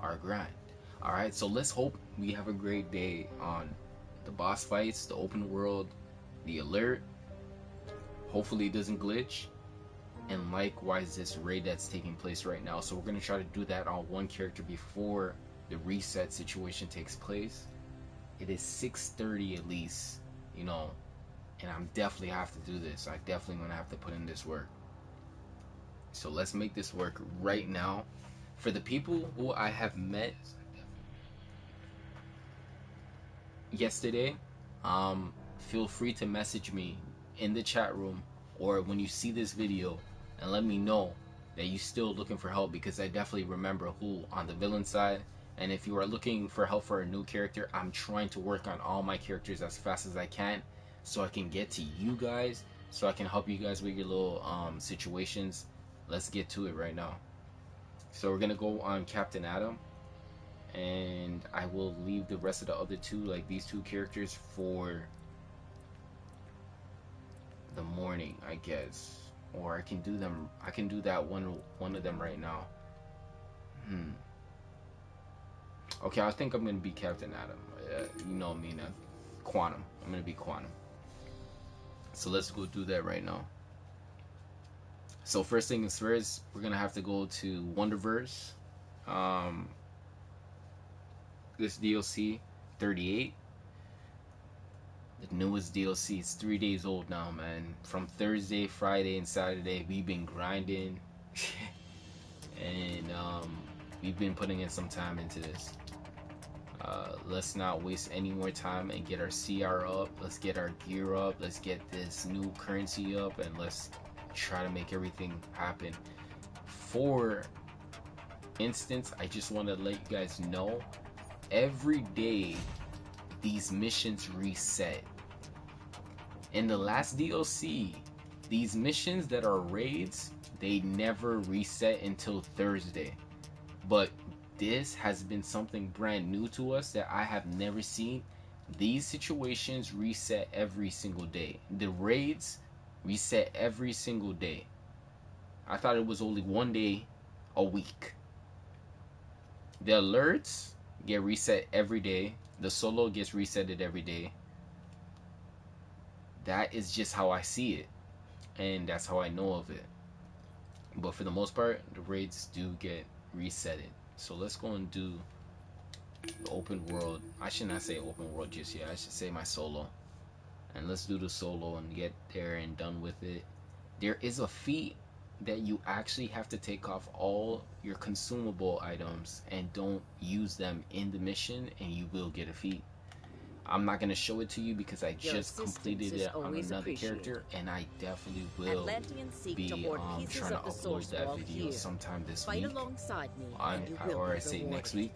our grind. All right, so let's hope we have a great day on the boss fights, the open world, the alert. Hopefully it doesn't glitch, and likewise this raid that's taking place right now. So we're gonna try to do that on one character before the reset situation takes place. It is 6:30 at least, you know, and I'm definitely have to do this. I definitely gonna have to put in this work. So let's make this work right now. For the people who I have met yesterday, feel free to message me in the chat room or when you see this video and let me know that you still looking for help, because I definitely remember who on the villain side. And if you are looking for help for a new character, I'm trying to work on all my characters as fast as I can so I can get to you guys, so I can help you guys with your little situations. Let's get to it right now. So we're gonna go on Captain Adam, and I will leave the rest of the other two, like these two characters, for the morning, I guess. Or I can do them. I can do that one of them right now. Okay, I think I'm gonna be Captain Adam. You know me now. Quantum. I'm gonna be Quantum. So let's go do that right now. So first things first, we're gonna have to go to Wonderverse. This DLC 38. The newest DLC. It's 3 days old now, man. From Thursday, Friday, and Saturday, we've been grinding, and we've been putting in some time into this. Let's not waste any more time and get our CR up. Let's get our gear up. Let's get this new currency up, and let's try to make everything happen. For instance, I just want to let you guys know, every day these missions reset. In the last DLC, these missions that are raids, they never reset until Thursday. But this has been something brand new to us that I have never seen. These situations reset every single day. The raids reset every single day. I thought it was only one day a week. The alerts get reset every day. The solo gets resetted every day. That is just how I see it, and that's how I know of it. But for the most part, the raids do get resetted. So let's go and do the open world. I should not say open world just yet. I should say my solo. And let's do the solo and get there and done with it. There is a feat that you actually have to take off all your consumable items and don't use them in the mission, and you will get a feat. I'm not going to show it to you because I just completed it on another character, and I definitely will be trying to upload that video sometime this week, or I say next week,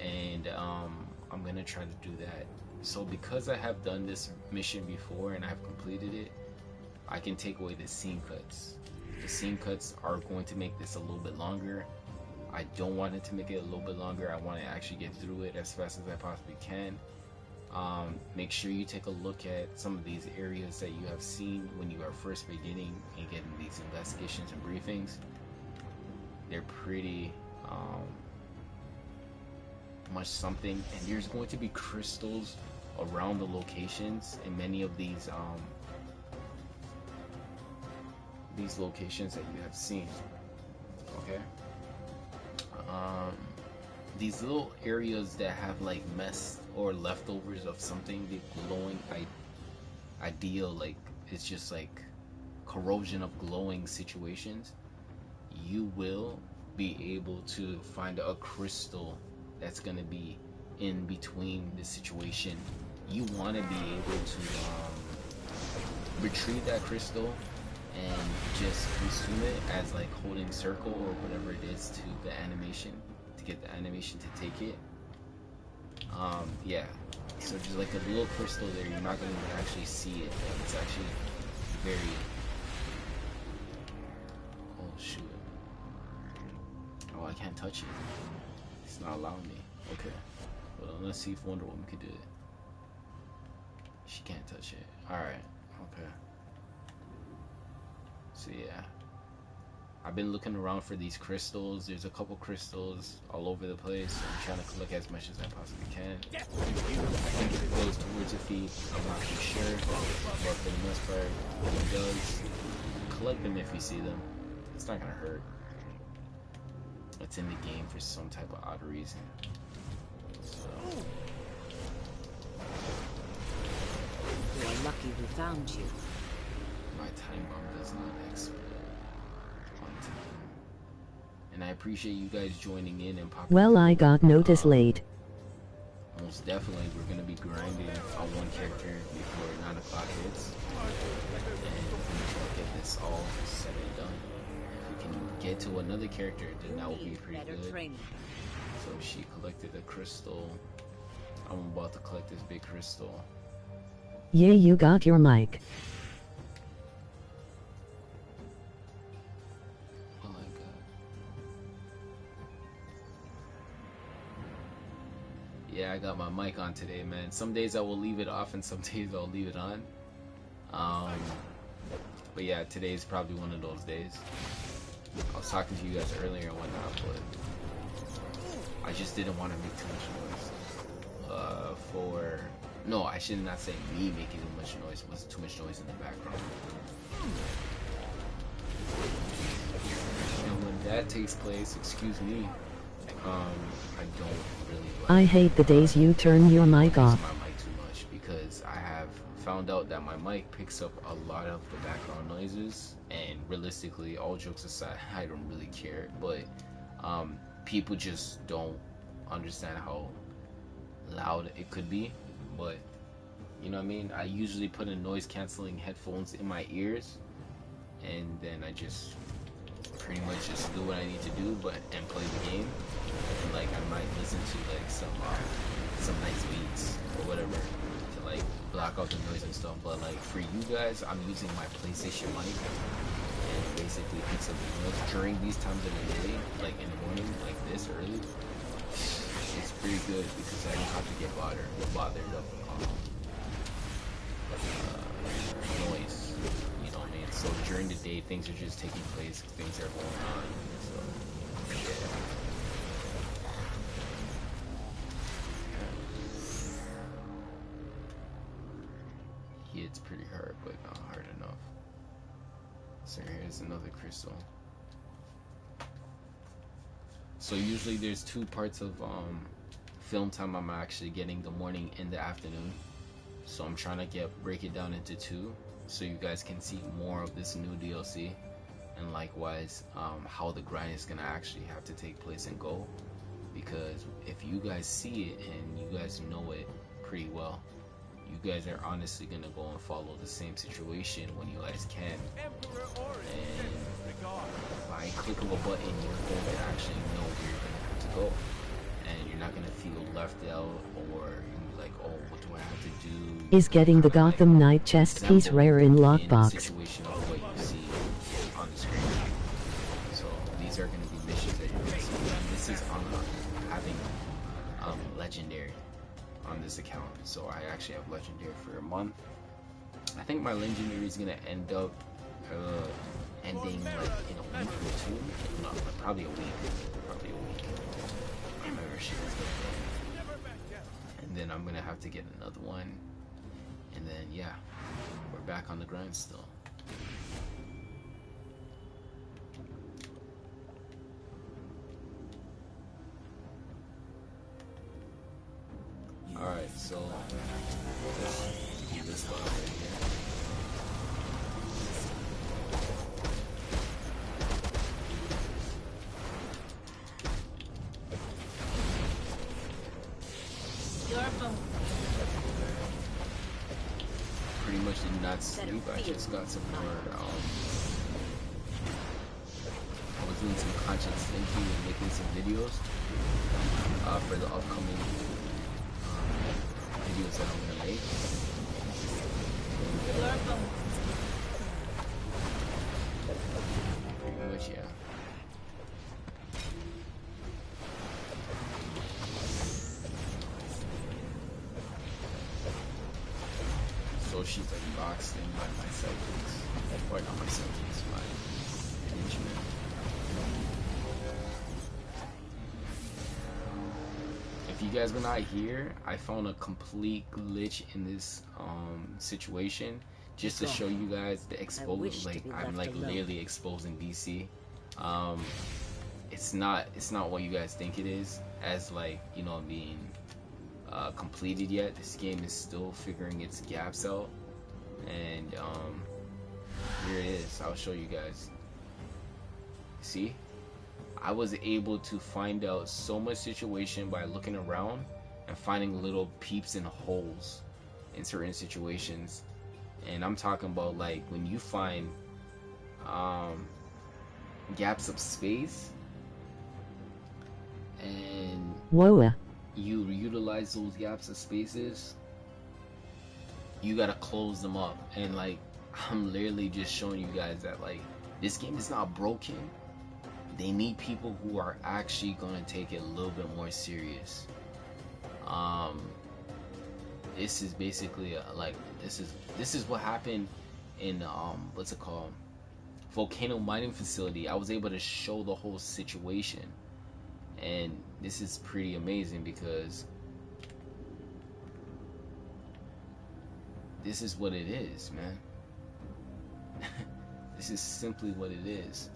and I'm going to try to do that. So because I have done this mission before and I've completed it, I can take away the scene cuts. The scene cuts are going to make this a little bit longer. I don't want it to make it a little bit longer. I want to actually get through it as fast as I possibly can. Make sure you take a look at some of these areas that you have seen when you are first beginning and getting these investigations and briefings. They're pretty much something, and there's going to be crystals around the locations in many of these locations that you have seen. Okay, these little areas that have like mess or leftovers of something, the glowing ideal, like it's just like corrosion of glowing situations, you will be able to find a crystal that's going to be in between the situation. You want to be able to retrieve that crystal and just consume it as like holding circle or whatever it is to the animation, to get the animation to take it. Yeah, so just like a little crystal there, you're not going to actually see it. It's actually very... Oh shoot. Oh, I can't touch it. It's not allowing me. Okay, well, let's see if Wonder Woman can do it. She can't touch it. Alright, okay. So yeah, I've been looking around for these crystals. There's a couple crystals all over the place. I'm trying to collect as much as I possibly can. I think it goes towards a feat. I'm not too sure, but for the most part, it does. Collect them if you see them. It's not gonna hurt. It's in the game for some type of odd reason. So. You are lucky we found you. My time bomb does not explode on time. And I appreciate you guys joining in and popping. Well, I got notice late. Most definitely, we're gonna be grinding on one character before 9 o'clock hits, and we're gonna try to get this all said and done. If we can get to another character, then that will be pretty good. So she collected a crystal. I'm about to collect this big crystal. Yeah, you got your mic. Oh my god. Yeah, I got my mic on today, man. Some days I will leave it off and some days I'll leave it on. But yeah, today is probably one of those days. I was talking to you guys earlier and whatnot, but I just didn't want to make too much noise. No, I should not say me making too much noise. It was too much noise in the background. And when that takes place, excuse me, I don't really like I hate the days you turn your mic off. my mic too much because I have found out that my mic picks up a lot of the background noises, and realistically, all jokes aside, I don't really care, but people just don't understand how loud it could be. But you know what I mean, I usually put in noise canceling headphones in my ears, and then I just pretty much just do what I need to do, and play the game. And like I might listen to like some nice beats or whatever to like block out the noise and stuff. But like for you guys, I'm using my PlayStation mic, and it basically picks up the noise during these times of the day, like in the morning, like this early. It's pretty good because I don't have to get bothered of noise. You know what I mean? So during the day, things are just taking place, things are going on. So yeah. Yeah, it's pretty hard, but not hard enough. So here's another crystal. So usually there's 2 parts of film time I'm actually getting, the morning and the afternoon. So I'm trying to break it down into 2 so you guys can see more of this new DLC, and likewise how the grind is gonna actually have to take place and go. Because if you guys see it and you guys know it pretty well, you guys are honestly gonna go and follow the same situation when you guys can. And by click of a button, you're going to actually know where you're gonna have to go, and you're not gonna feel left out or like, oh, what do I have to do? Is getting the Gotham Knight chest piece rare in lockbox. Situation of what you see on the screen. So these are gonna be missions that you're gonna see. And this is on having legendary on this account. So I actually have legendary for a month. I think my legendary is gonna end up ending like in a week or 2. No, probably a week. My membership is gonna end. And then I'm gonna have to get another one. And then yeah, we're back on the grind still. Alright, so let's do this one right here. Pretty much did not sleep. I just got some more. I was doing some conscious thinking and making some videos for the upcoming videos that I'm gonna make. Pretty much, yeah. So she's like boxed in by my sidekick, or not my sidekick, my henchman. you guys were not here, I found a complete glitch in this situation just to show you guys the expose. Like I'm like literally exposing DC. Um, it's not what you guys think it is, as like, you know, being completed yet. This game is still figuring its gaps out, and here it is. I'll show you guys. See, I was able to find out so much situation by looking around and finding little peeps and holes in certain situations. And I'm talking about like when you find gaps of space and Whoa. you utilize those gaps of spaces, you gotta close them up. And like, I'm literally just showing you guys that like this game is not broken. They need people who are actually gonna take it a little bit more serious. This is basically like this is what happened in what's it called, volcano mining facility. I was able to show the whole situation, and this is pretty amazing because this is what it is, man. This is simply what it is.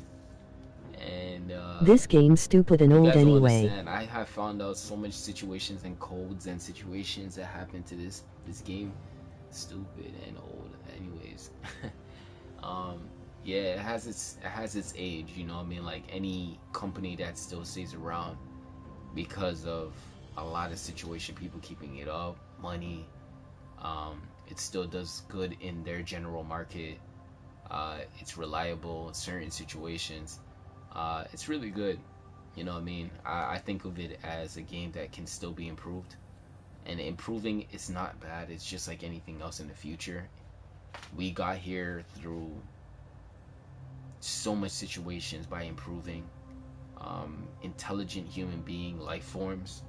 And this game's stupid and old anyway. Understand, I have found out so much situations and codes and situations that happen to this game. Stupid and old anyways. Yeah, it has its age, you know what I mean? Like any company that still stays around because of a lot of situation, people keeping it up, money, it still does good in their general market. It's reliable in certain situations. It's really good, you know what I mean? I think of it as a game that can still be improved, and improving is not bad. It's just like anything else in the future. We got here through so much situations by improving. Intelligent human being life forms,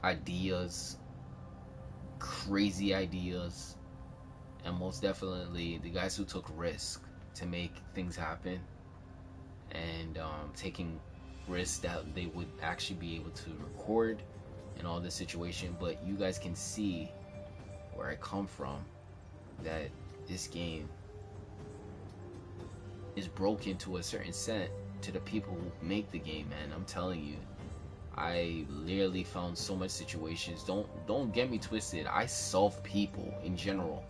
ideas, crazy ideas, and most definitely the guys who took risk to make things happen, and taking risks that they would actually be able to record in all this situation. But you guys can see where I come from, that this game is broken to a certain extent to the people who make the game, man. I'm telling you, I literally found so much situations. Don't get me twisted, I solve people in general.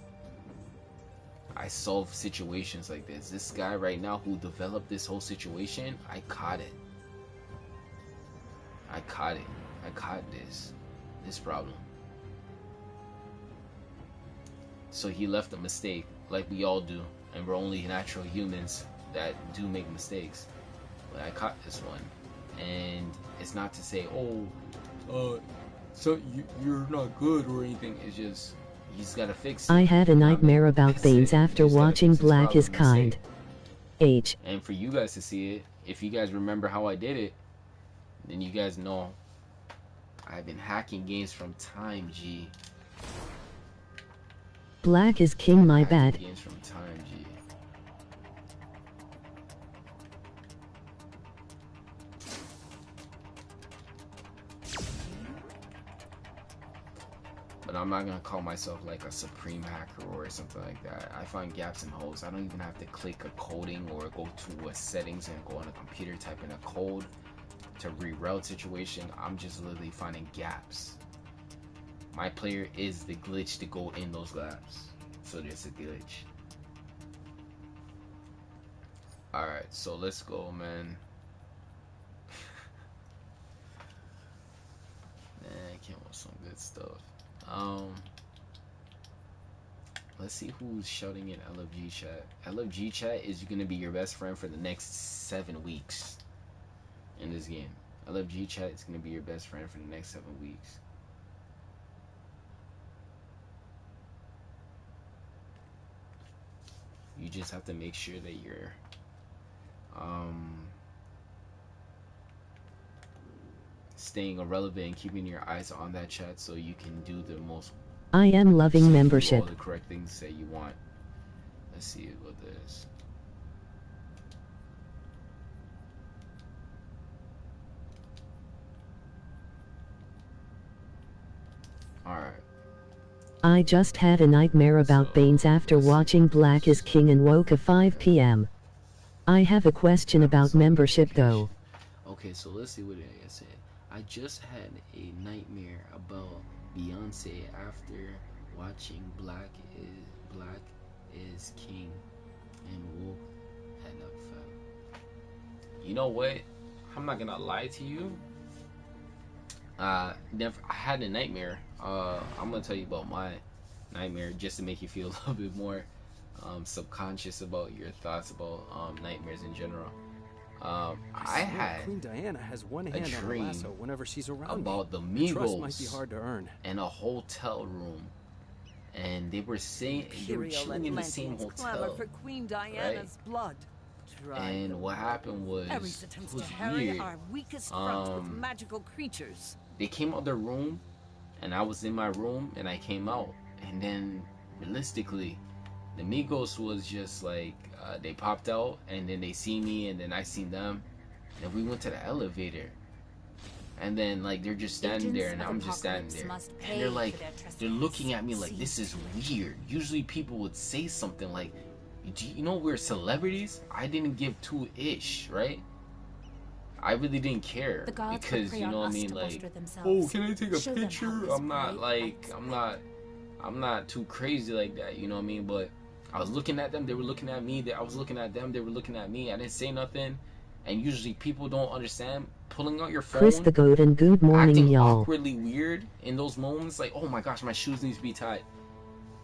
I solve situations like this. This guy right now who developed this whole situation, I caught it. I caught this problem. So he left a mistake, like we all do, and we're only natural humans that do make mistakes. But I caught this one, and it's not to say, so you're not good or anything. It's just, he's gotta fix it. I had a nightmare about Baines after watching Black is Kind. H. And for you guys to see it, if you guys remember how I did it, then you guys know I've been hacking games from time, G. Black is king, my bad. Games from time, G. But I'm not gonna call myself like a supreme hacker or something like that. I find gaps and holes. I don't even have to click a coding or go to a settings and go on a computer, type in a code to reroute situation. I'm just literally finding gaps. My player is the glitch to go in those gaps. So there's a glitch. Alright, so let's go, man. I came with some good stuff. Let's see who's shouting in LFG chat. LFG chat is gonna be your best friend for the next 7 weeks in this game. LFG chat is gonna be your best friend for the next 7 weeks. You just have to make sure that you're staying relevant and keeping your eyes on that chat so you can do the most. I am loving membership. All the correct things that you want. Let's see what this. Alright. I just had a nightmare about Baines after watching Black is King and woke at 5 p.m. I have a question about membership though. Okay, so let's see what I said. I just had a nightmare about Beyonce after watching Black is King and woke at 5. You know what? I'm not gonna lie to you. Never. I had a nightmare. I'm gonna tell you about my nightmare just to make you feel a little bit more subconscious about your thoughts about nightmares in general. I had Queen Diana has one a hand on the dream lasso whenever she's around about the me. Trust might be Migos hard to earn. in a hotel room, and they were saying they were chilling in the same hotel, for Queen Diana's blood. and what happened was, Ares it attempts was to harry weird. our weakest front with magical creatures. They came out their room, and I was in my room, and I came out, and then realistically, the Migos was just like they popped out, and then they see me, and then I seen them, and we went to the elevator, and then like they're just standing there, and I'm just standing there, and they're like they're looking at me like this is weird. Usually people would say something like, "Do you know we're celebrities?" I didn't give two ish, right? I really didn't care because you know what I mean, like, oh, can I take a picture? I'm not too crazy like that, you know what I mean? But I was looking at them, they were looking at me, I was looking at them, they were looking at me. I didn't say nothing, and usually people don't understand pulling out your phone, Chris the Goat and good morning, acting y'all. awkwardly weird in those moments, like, oh my gosh, my shoes need to be tied.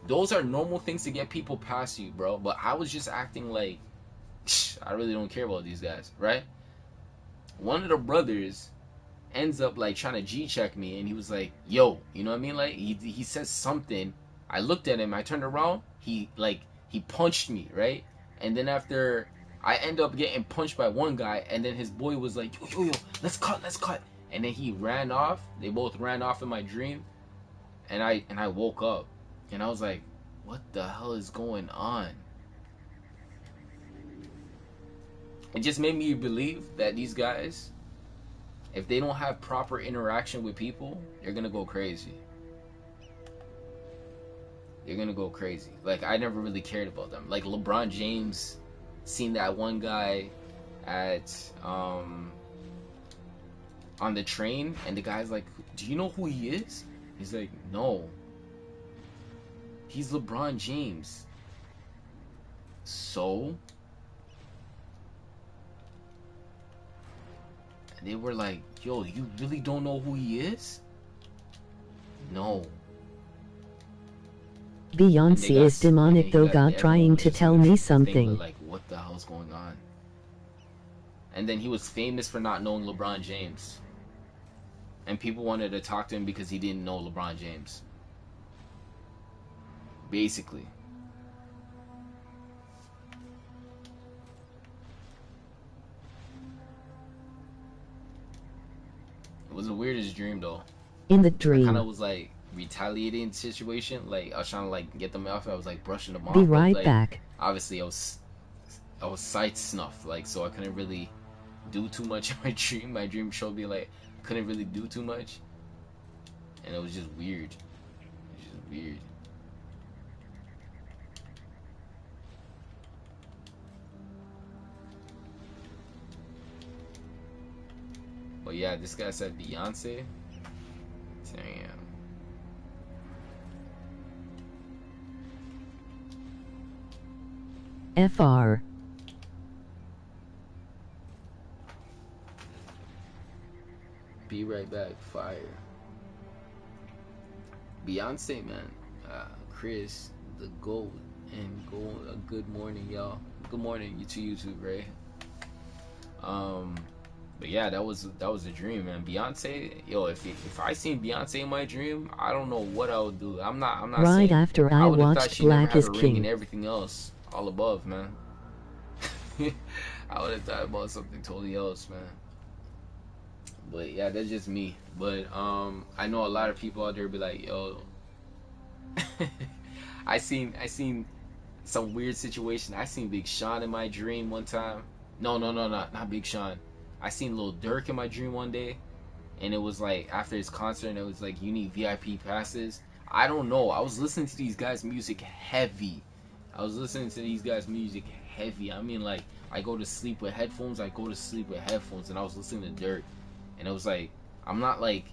Those are normal things to get people past you, bro. But I was just acting like I really don't care about these guys, right? One of the brothers ends up like trying to G-check me, and he was like, yo, you know what I mean? Like he says something. I looked at him, I turned around, he punched me, right? And then after I end up getting punched by one guy, and then his boy was like, yo, let's cut. And then he ran off. They both ran off in my dream, and I woke up, and I was like, what the hell is going on? It just made me believe that these guys, if they don't have proper interaction with people, they're gonna go crazy. They're gonna go crazy. Like, I never really cared about them. Like, LeBron James seen that one guy at on the train, and the guy's like, do you know who he is? He's like, no. He's LeBron James. So? And they were like, yo, you really don't know who he is? No. Beyonce is demonic though, God trying to tell me something. Like, what the hell's going on? And then he was famous for not knowing LeBron James. And people wanted to talk to him because he didn't know LeBron James. Basically. It was the weirdest dream though. In the I dream. kind of was like retaliating situation. Like I was trying to like get them off. I was like brushing them off. Be right like, back. Obviously, I was sight snuffed. Like, so I couldn't really do too much in my dream. My dream showed me like couldn't really do too much, and it was just weird. It was just weird. But yeah, this guy said Beyonce. Damn. FR. Be right back. Fire. Beyonce, man. Chris, the GOAT, and good morning, y'all. Good morning, you to YouTube, right? But yeah, that was a dream, man. Beyonce, yo, if I seen Beyonce in my dream, I don't know what I would do. I'm not Right saying after I would have thought watched she never Black had is a ring King. and everything else all above, man. I would have thought about something totally else, man. But yeah, that's just me. But I know a lot of people out there be like, yo, I seen some weird situation. I seen Big Sean in my dream one time. No, not Big Sean. I seen Lil Durk in my dream one day, and it was like after his concert, and it was like you need VIP passes. I don't know. I was listening to these guys' music heavy. I was listening to these guys' music heavy. I mean, like, I go to sleep with headphones. I go to sleep with headphones, and I was listening to Dirt, and it was like, I'm not like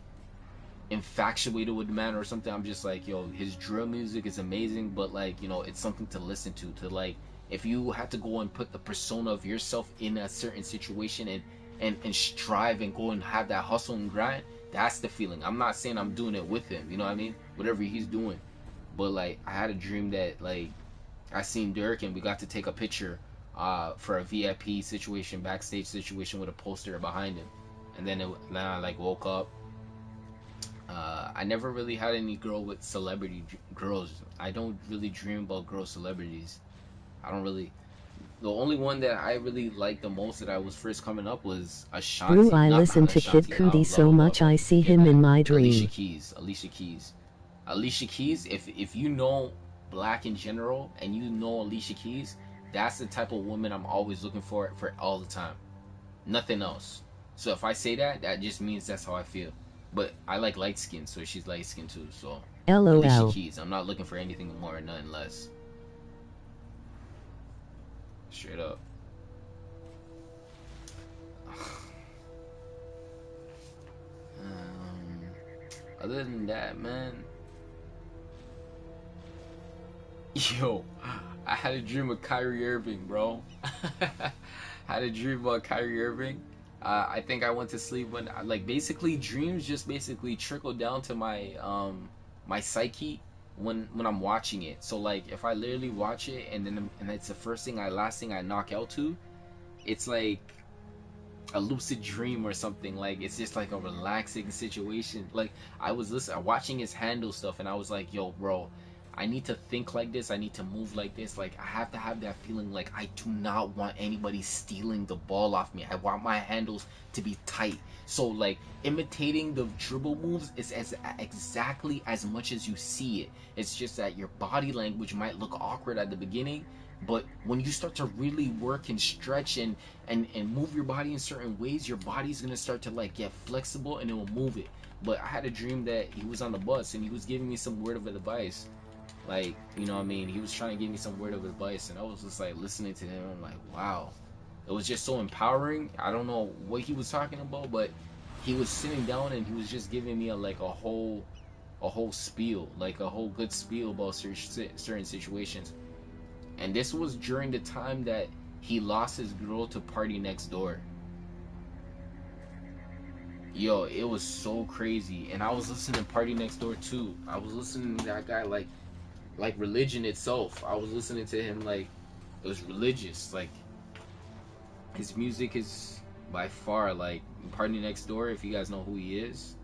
infatuated with the man or something. I'm just like, yo, his drill music is amazing, but like, you know, it's something to listen to like, if you had to go and put the persona of yourself in a certain situation and strive and go and have that hustle and grind, that's the feeling. I'm not saying I'm doing it with him, you know what I mean, whatever he's doing, but like, I had a dream that like I seen Dirk and we got to take a picture for a VIP situation, backstage situation, with a poster behind him, and then I like woke up. I never really had any girl with celebrity girls. I don't really dream about girl celebrities. I don't really. The only one that I really liked the most that I was first coming up was Ashanti. Bro, I listen to Kid Cudi so much I see him in my dream. Alicia Keys. If you know Black in general and you know Alicia Keys, that's the type of woman I'm always looking for all the time. Nothing else. So if I say that, that just means that's how I feel. But I like light skin, so she's light skin too. So LOL. Alicia Keys. I'm not looking for anything more or nothing less. Straight up. Other than that, man. Yo, I had a dream of Kyrie Irving, bro. Had a dream about Kyrie Irving. I think I went to sleep when, like, basically dreams just basically trickle down to my my psyche when I'm watching it. So like, if I literally watch it and it's the last thing I knock out to, it's like a lucid dream or something. Like, it's just like a relaxing situation. Like, I was watching his handle stuff, and I was like, yo, bro, I need to think like this. I need to move like this. Like, I have to have that feeling. Like, I do not want anybody stealing the ball off me. I want my handles to be tight. So, like, imitating the dribble moves is exactly as much as you see it. It's just that your body language might look awkward at the beginning, but when you start to really work and stretch and move your body in certain ways, your body's gonna start to like get flexible and it will move it. But I had a dream that he was on the bus and he was giving me some word of advice. Like, you know what I mean? He was trying to give me some word of advice, and I was just like listening to him. I'm like, wow. It was just so empowering. I don't know what he was talking about, but he was sitting down and he was just giving me a whole spiel, like a whole good spiel about certain situations. And this was during the time that he lost his girl to Party Next Door. Yo, it was so crazy. And I was listening to Party Next Door too. I was listening to that guy like religion itself. I was listening to him like it was religious. Like, his music is by far like Party Next Door, if you guys know who he is.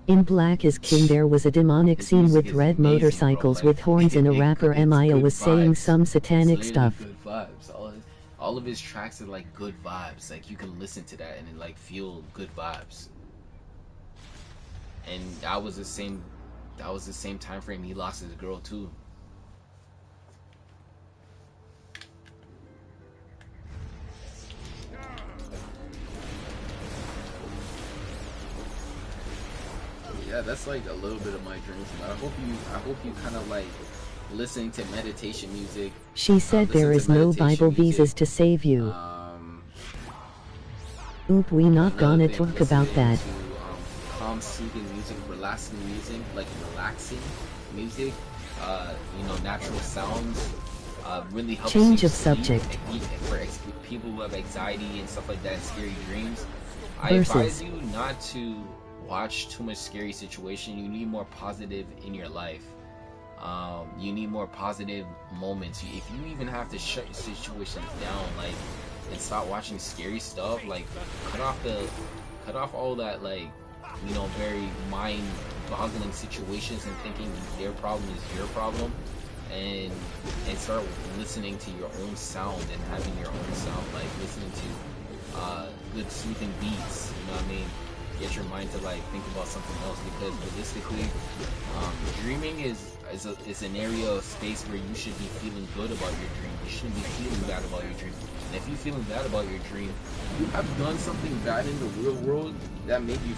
In Black is King there was a demonic scene with red motorcycles with horns and a rapper Mia was saying some satanic stuff. Good vibes. All of his tracks are like good vibes. Like, you can listen to that and it like feel good vibes. And that was the same time frame he lost his girl too. Yeah, that's like a little bit of my dreams, but I hope you kind of like listening to meditation music. She said there is no Bible visas to save you. Oop, we not gonna talk about that. Calm, soothing music, relaxing music, natural sounds, really helps. Change you of subject. For people who have anxiety and stuff like that, scary dreams. I Versus. advise you not to watch too much scary situation. You need more positive in your life. You need more positive moments. If you even have to shut situations down, like, and stop watching scary stuff, like, cut off all that, like, very mind-boggling situations and thinking their problem is your problem, and start listening to your own sound and having your own sound, like listening to good soothing beats, you know what I mean? get your mind to like think about something else, because realistically, dreaming is an area of space where you should be feeling good about your dream. You shouldn't be feeling bad about your dream. And if you're feeling bad about your dream, you have done something bad in the real world that made you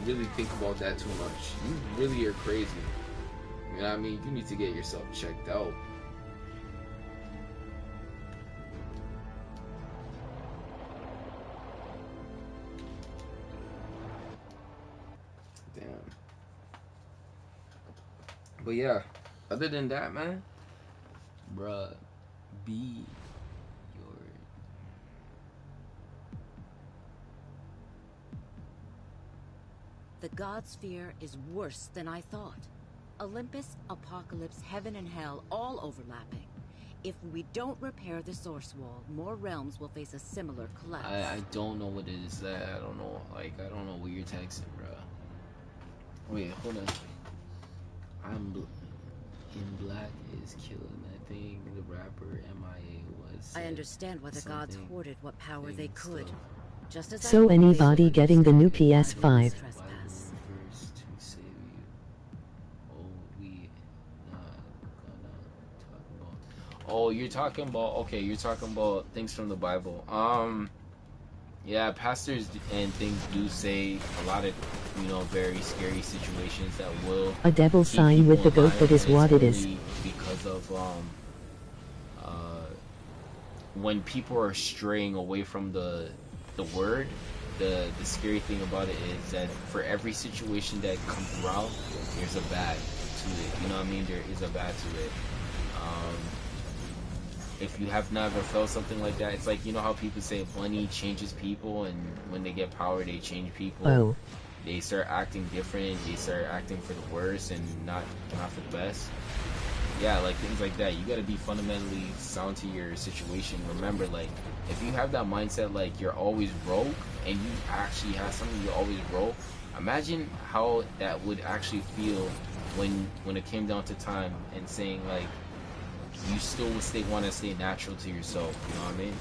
really think about that too much. You really are crazy. You know what I mean? You need to get yourself checked out. Damn. But yeah, other than that, man, bruh, be your... The god sphere is worse than I thought. Olympus, Apocalypse, Heaven and Hell all overlapping. If we don't repair the source wall, more realms will face a similar collapse. I don't know what it is that I don't know. Like, I don't know what you're texting, bruh. Wait, hold on. In Black is killing. I think the rapper MIA was. I understand why the gods hoarded what power they could. Just as So anybody getting the new PS5? Oh, you're talking about, okay, you're talking about things from the Bible. Yeah, pastors and things do say a lot of, you know, very scary situations that will A devil sign with the goat, that is what it is. Because of when people are straying away from the word, the scary thing about it is that for every situation that comes around, there's a bad to it. You know what I mean? There is a bad to it. If you have never felt something like that, it's like, you know how people say money changes people, and when they get power, they change people. Oh. They start acting different. They start acting for the worse and not for the best. Yeah, like things like that. You gotta be fundamentally sound to your situation. Remember, like, if you have that mindset, like you're always broke, and you actually have something you're always broke, imagine how that would actually feel when it came down to time and saying like, you still would want to stay natural to yourself, you know what I mean?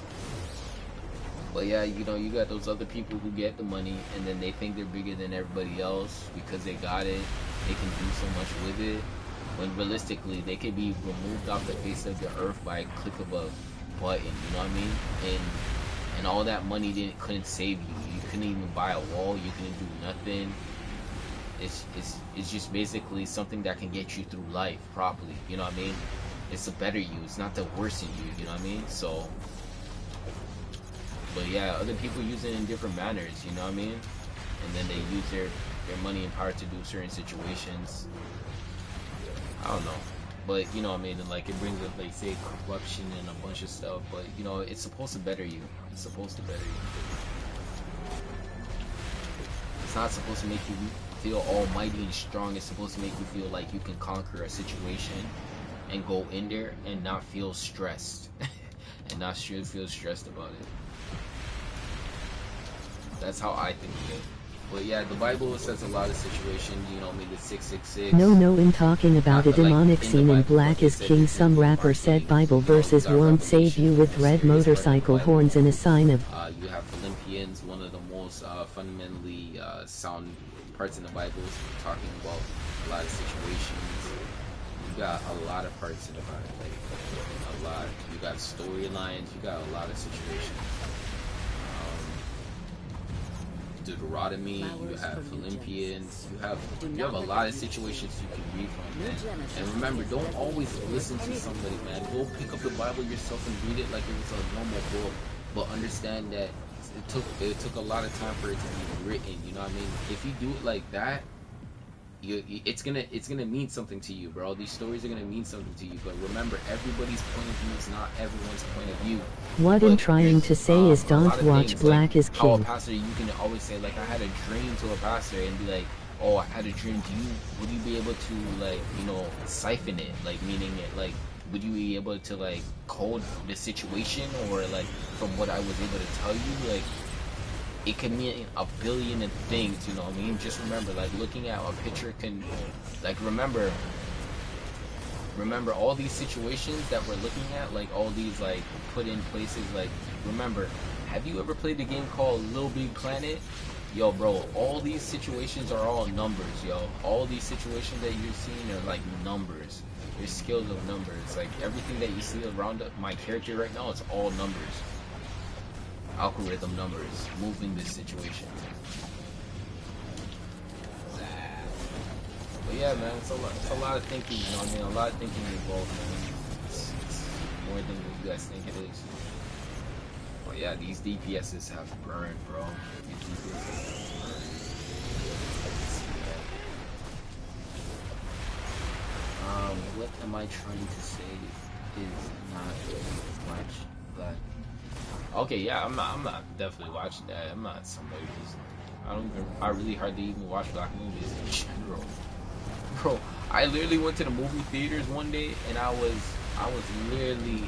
But yeah, you know, you got those other people who get the money and then they think they're bigger than everybody else because they got it, they can do so much with it, when realistically they could be removed off the face of the earth by a click of a button, you know what I mean? And all that money couldn't save you. You couldn't even buy a wall, you couldn't do nothing. It's just basically something that can get you through life properly, you know what I mean? It's to better you, it's not to worsen you, you know what I mean? So, but yeah, other people use it in different manners, you know what I mean? And then they use their money and power to do certain situations. I don't know, but you know what I mean? And like it brings up, like, say, corruption and a bunch of stuff, but you know, it's supposed to better you. It's supposed to better you. It's not supposed to make you feel almighty and strong. It's supposed to make you feel like you can conquer a situation and go in there and not feel stressed and not feel stressed about it. That's how I think of it. But yeah, the Bible says a lot of situations, you know, maybe 666. No, in talking about a demonic scene in Black is King, some rapper said Bible verses won't save you with red motorcycle horns and a sign of... You have Philippians, one of the most fundamentally sound parts in the Bible, talking about a lot of situations. You got a lot of parts in the Bible, like a lot. You got storylines, you got a lot of situations. Deuteronomy, you have Philippians, you have a lot of situations you can read from, man. And remember, don't always listen to somebody, man. Go pick up the Bible yourself and read it like it was a normal book, but understand that it took a lot of time for it to be written, you know what I mean? If you do it like that, it's gonna mean something to you, bro. These stories are gonna mean something to you, but remember, everybody's point of view is not everyone's point of view. What I'm trying to say is don't watch Black is How a King. pastor, you can always say, like, I had a dream to a pastor and be like, oh, I had a dream. Would you be able to, like, you know, siphon it, like, meaning it, like, would you be able to, like, code the situation, or like from what I was able to tell you, like, it can mean a billion things, you know what I mean? Just remember, like, looking at a picture can, like, remember all these situations that we're looking at, like, all these, like, put in places, like, remember, have you ever played a game called Little Big Planet? Yo, bro, all these situations are all numbers, yo. All these situations that you're seeing are like numbers. Your skills of numbers. Like everything that you see around my character right now, it's all numbers. Algorithm numbers moving this situation. But yeah, man, it's a lot of thinking, you know what I mean? A lot of thinking involved, man. It's more than you guys think it is. But yeah, these DPSs have burned, bro. These DPSs have burned. What am I trying to say is not much, but okay, yeah, I'm not definitely watching that. I'm not somebody who's I really hardly even watch black movies in general. Bro, I literally went to the movie theaters one day and I was literally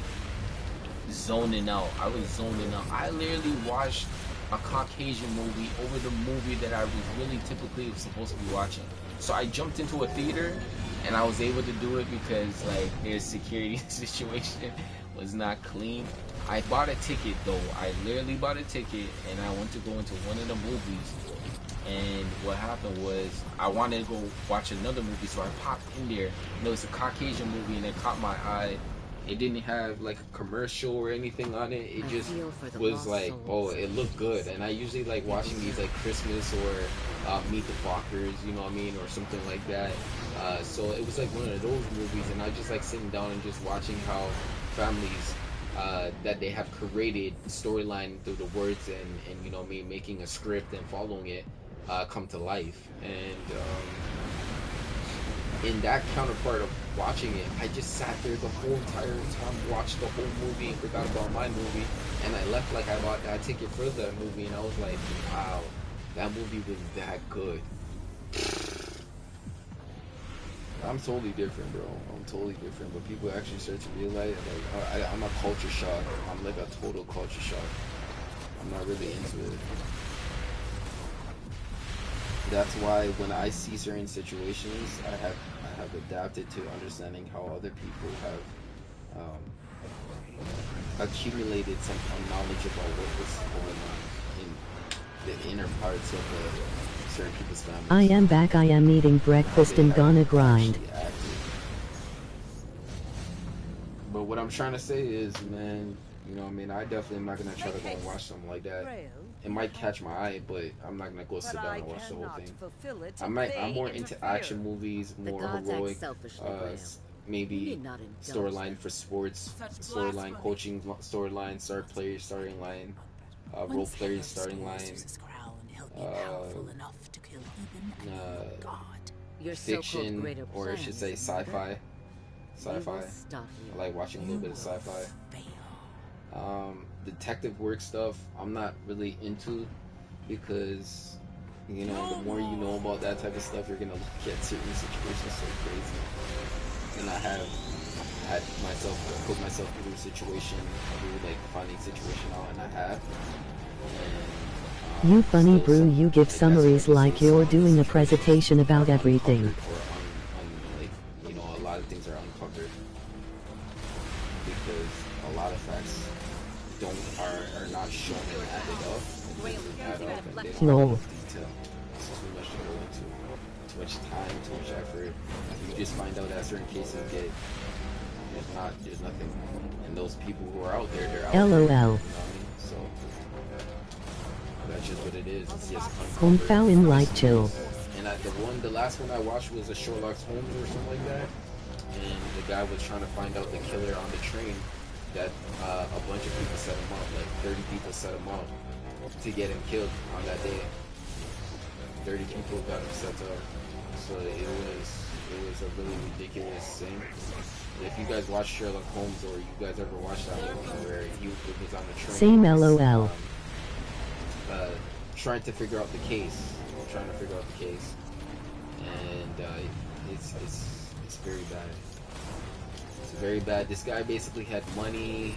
zoning out. I literally watched a Caucasian movie over the movie that I was really typically supposed to be watching. So I jumped into a theater and I was able to do it because like their security situation was not clean. I bought a ticket though. I literally bought a ticket and I went to go into one of the movies. And what happened was I wanted to go watch another movie, so I popped in there. And it was a Caucasian movie, and it caught my eye. It didn't have like a commercial or anything on it. It just was like, oh, it looked good. And I usually like watching these like Christmas or Meet the Fockers, you know what I mean, or something like that. So it was like one of those movies, and I just like sitting down and just watching how families that they have created storyline through the words and you know what I mean, making a script and following it. Come to life, and in that counterpart of watching it, I just sat there the whole entire time, watched the whole movie, and forgot about my movie, and I left like I bought that ticket for that movie, and I was like, wow, that movie was that good. I'm totally different, bro. I'm totally different, but people actually start to realize, like, I'm a culture shock. I'm like a total culture shock. I'm not really into it. That's why when I see certain situations, I have adapted to understanding how other people have accumulated some knowledge about what was going on in the inner parts of certain people's families. I am back. I am eating breakfast and gonna grind. But what I'm trying to say is, man, you know what I mean, I definitely am not going to try to go and watch something like that. It might catch my eye, but I'm not going to go sit down and watch the whole thing. I'm more into action movies, more heroic, maybe storyline for sports, storyline coaching, storyline, star players, starting line, role players, starting line, fiction, or I should say sci-fi. I like watching a little bit of sci-fi. Detective work stuff I'm not really into, because you know, the more you know about that type of stuff, you're gonna look at certain situations so crazy. And I have had put myself through a situation, through like finding situation out, and I have. You funny brew, you give summaries like you're doing a presentation about everything. Like, you know, a lot of things are uncovered because a lot of facts are not shown and added up. And they don't have enough detail. It's too much to go into. Too much time, too much effort. You just find out that certain cases there's nothing. And those people who are out there, they're out LOL. there. You know what I mean? So that's just what it is. It's just uncovered. in light chill. And the last one I watched was a Sherlock Holmes or something like that. And the guy was trying to find out the killer on the train that a bunch of people set him up, like 30 people set him up to get him killed on that day. 30 people got him set up. So it was a really ridiculous thing. If you guys watch Sherlock Holmes, or you guys ever watched that one where he was on the train, same LOL, trying to figure out the case, and it's very bad. It's very bad. This guy basically had money.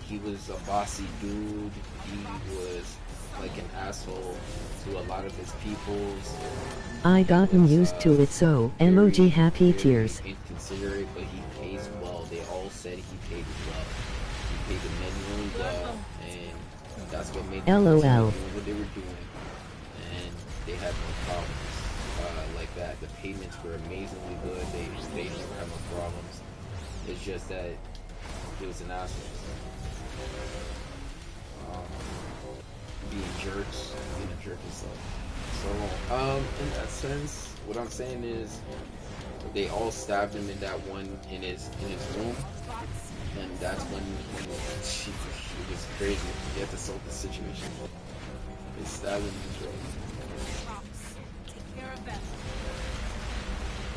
He was a bossy dude. He was like an asshole to a lot of his peoples. I gotten used to it, so emoji happy tears. Inconsiderate, but he pays well. They all said he paid well. He paid the men really well, and that's what made them LOL. doing what they were doing. And they had no problems like that. The payments were amazingly good. They never had no problems. It's just that he was an asshole. Being jerks, being a jerk and stuff. So, in that sense, what I'm saying is, they all stabbed him in that one in his room, and that's when it was crazy. He had to solve the situation. They stabbed him in his room.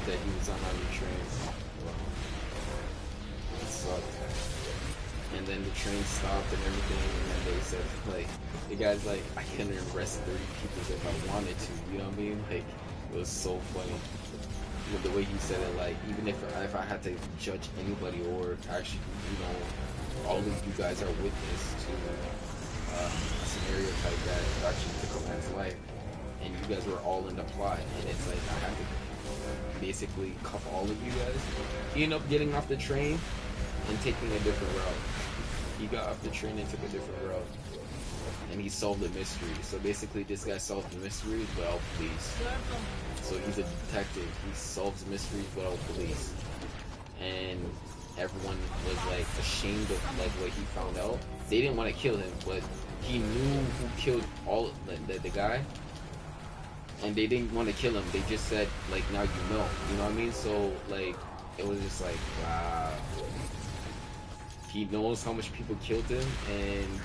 That he was on the train. It sucked. And then the train stopped and everything, and then they said, like, the guy's like, I can arrest 30 people if I wanted to, you know what I mean? Like, it was so funny. With the way he said it, like, even if I had to judge anybody, or actually, you know, all of you guys are witness to a scenario type that actually took a man's life, and you guys were all in the plot, and it's like, I had to basically cuff all of you guys. He ended up getting off the train and taking a different route. He got off the train and took a different route. And he solved the mystery. So basically this guy solved the mysteries without police. So he's a detective. He solves mysteries without police. And everyone was like ashamed of like what he found out. They didn't want to kill him, but he knew who killed all the guy. And they didn't want to kill him. They just said, like, now you know. You know what I mean? So like it was just like, wow. He knows how much people killed him, and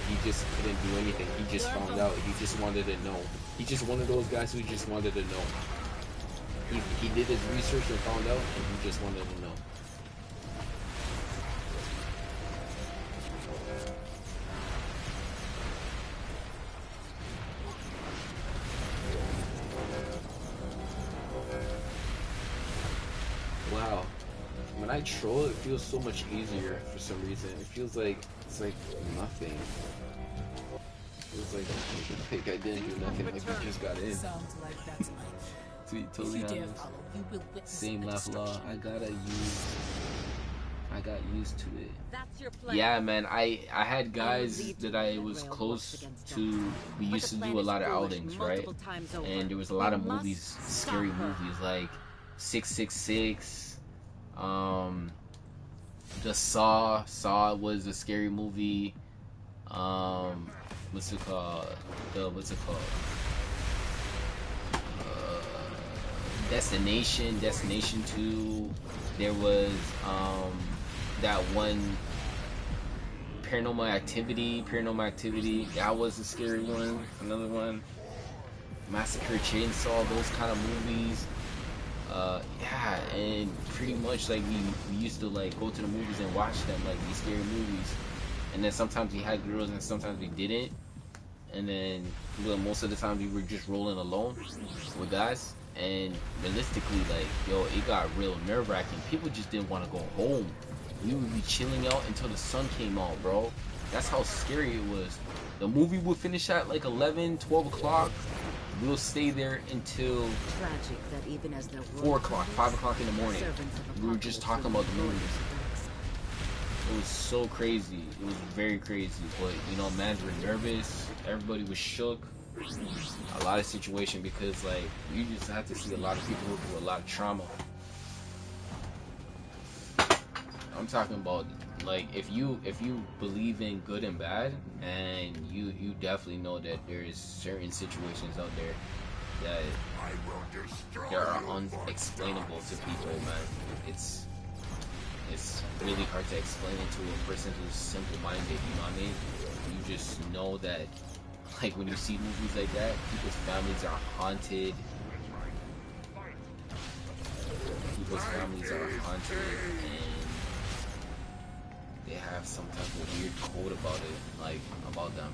he just couldn't do anything. He just found out. He just wanted to know. He's just one of those guys who just wanted to know. He did his research and found out, and he just wanted to know. Wow. When I troll, it feels so much easier for some reason. It feels like it's like nothing. It feels like I didn't do nothing. Like we just got in. Sweet, totally honest. Same laugh law. I got used to it. That's your plan. Yeah, man. I had guys that I was close to. We used to do a lot of outings, right? And there was a lot of movies, scary movies like 666. Just Saw was a scary movie. What's it called? Destination 2. There was that one Paranormal Activity. That was a scary one. Another one, Massacre Chainsaw. Those kind of movies. Yeah, and pretty much like we used to like go to the movies and watch them, like these scary movies, and then sometimes we had girls and sometimes we didn't, and then most of the time we were just rolling alone with guys, and realistically, like, yo, it got real nerve-wracking. People just didn't want to go home. We would be chilling out until the sun came out, bro. That's how scary it was. The movie would finish at like 11, 12 o'clock. We'll stay there until 4 o'clock, 5 o'clock in the morning. We were just talking about the movies. It was so crazy. It was very crazy. But, you know, mans were nervous. Everybody was shook. A lot of situation because, like, you just have to see a lot of people go through a lot of trauma. I'm talking about, like, if you believe in good and bad, and you definitely know that there's certain situations out there that are unexplainable to people, man. It's really hard to explain it to a person who's simple-minded, you know what I mean? You just know that, like, when you see movies like that, people's families are haunted. And they have some type of weird code about it, like, about them.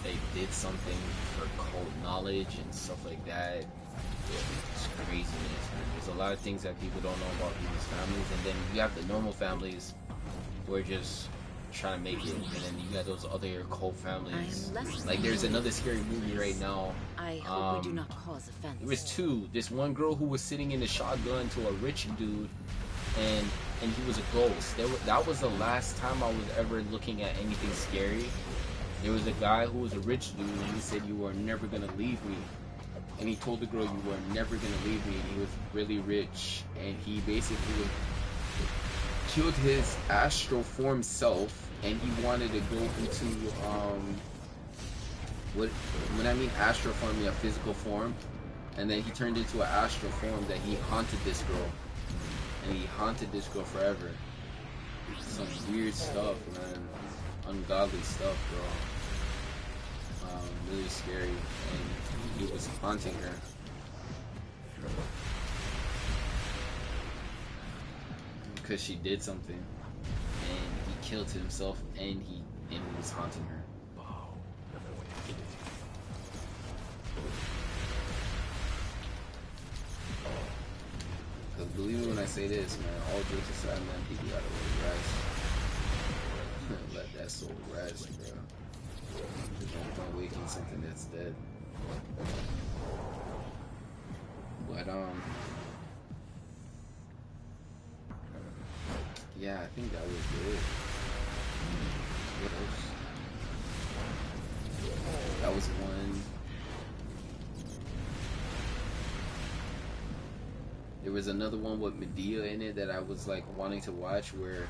They did something for code knowledge and stuff like that. It's craziness, man. There's a lot of things that people don't know about people's families, and then you have the normal families who are just trying to make it, and then you got those other cult families. Like, there's another scary movie right now. I hope we do not cause offense. There was two. This one girl who was sitting in the shotgun to a rich dude, and he was a ghost. That was the last time I was ever looking at anything scary. There was a guy who was a rich dude, and he said, "You are never gonna leave me." And he told the girl, "You are never gonna leave me." And he was really rich, and he basically killed his astral form self, and he wanted to go into when I mean astral form, I mean a physical form, and then he turned into an astral form that he haunted this girl, and he haunted this girl forever. Some weird stuff, man. Ungodly stuff, bro. Really scary, and he was haunting her. Because she did something, and he killed himself, and he was haunting her. Because believe me when I say this, man, all jokes aside, man, people gotta let rest. Let that soul rest, bro. There's no point waking something that's dead. But yeah, I think that was good. What else? That was one. There was another one with Medea in it that I was like wanting to watch, where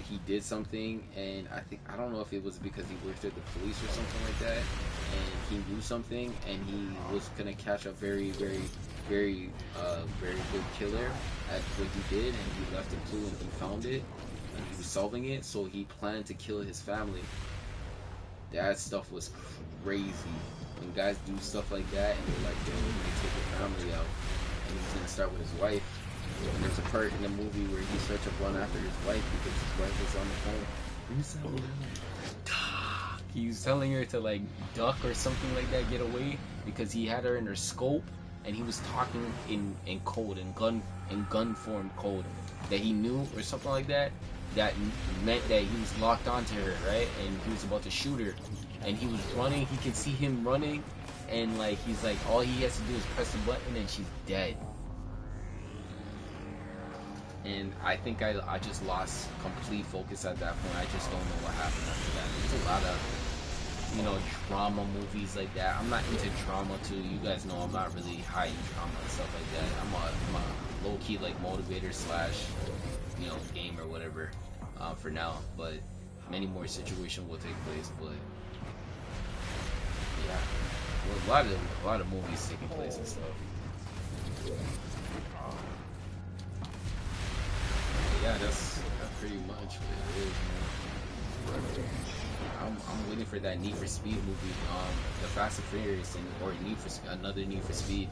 he did something, and I don't know if it was because he worked at the police or something like that, and he knew something, and he was gonna catch a very good killer at what he did, and he left a clue, and he found it, and he was solving it, so he planned to kill his family. That stuff was crazy. When guys do stuff like that, and they're like, yo, we're gonna take your family out, and he's gonna start with his wife. And there's a part in the movie where he starts to run after his wife because his wife was on the phone. He was telling her to like duck or something like that, get away, because he had her in her scope, and he was talking in code, in gun form code that he knew or something like that. That meant that he was locked onto her, right? And he was about to shoot her, and he was running. He could see him running, and like he's like, all he has to do is press the button, and she's dead. And I think I just lost complete focus at that point. I just don't know what happened after that. There's a lot of, drama movies like that. I'm not into drama too. You guys know I'm not really high in drama and stuff like that. I'm a low-key like motivator / game or whatever for now. But many more situations will take place. But yeah, well, a lot of movies taking place and stuff. Yeah, that's pretty much what it is, man. I'm waiting for that Need for Speed movie, the Fast and Furious, or another Need for Speed.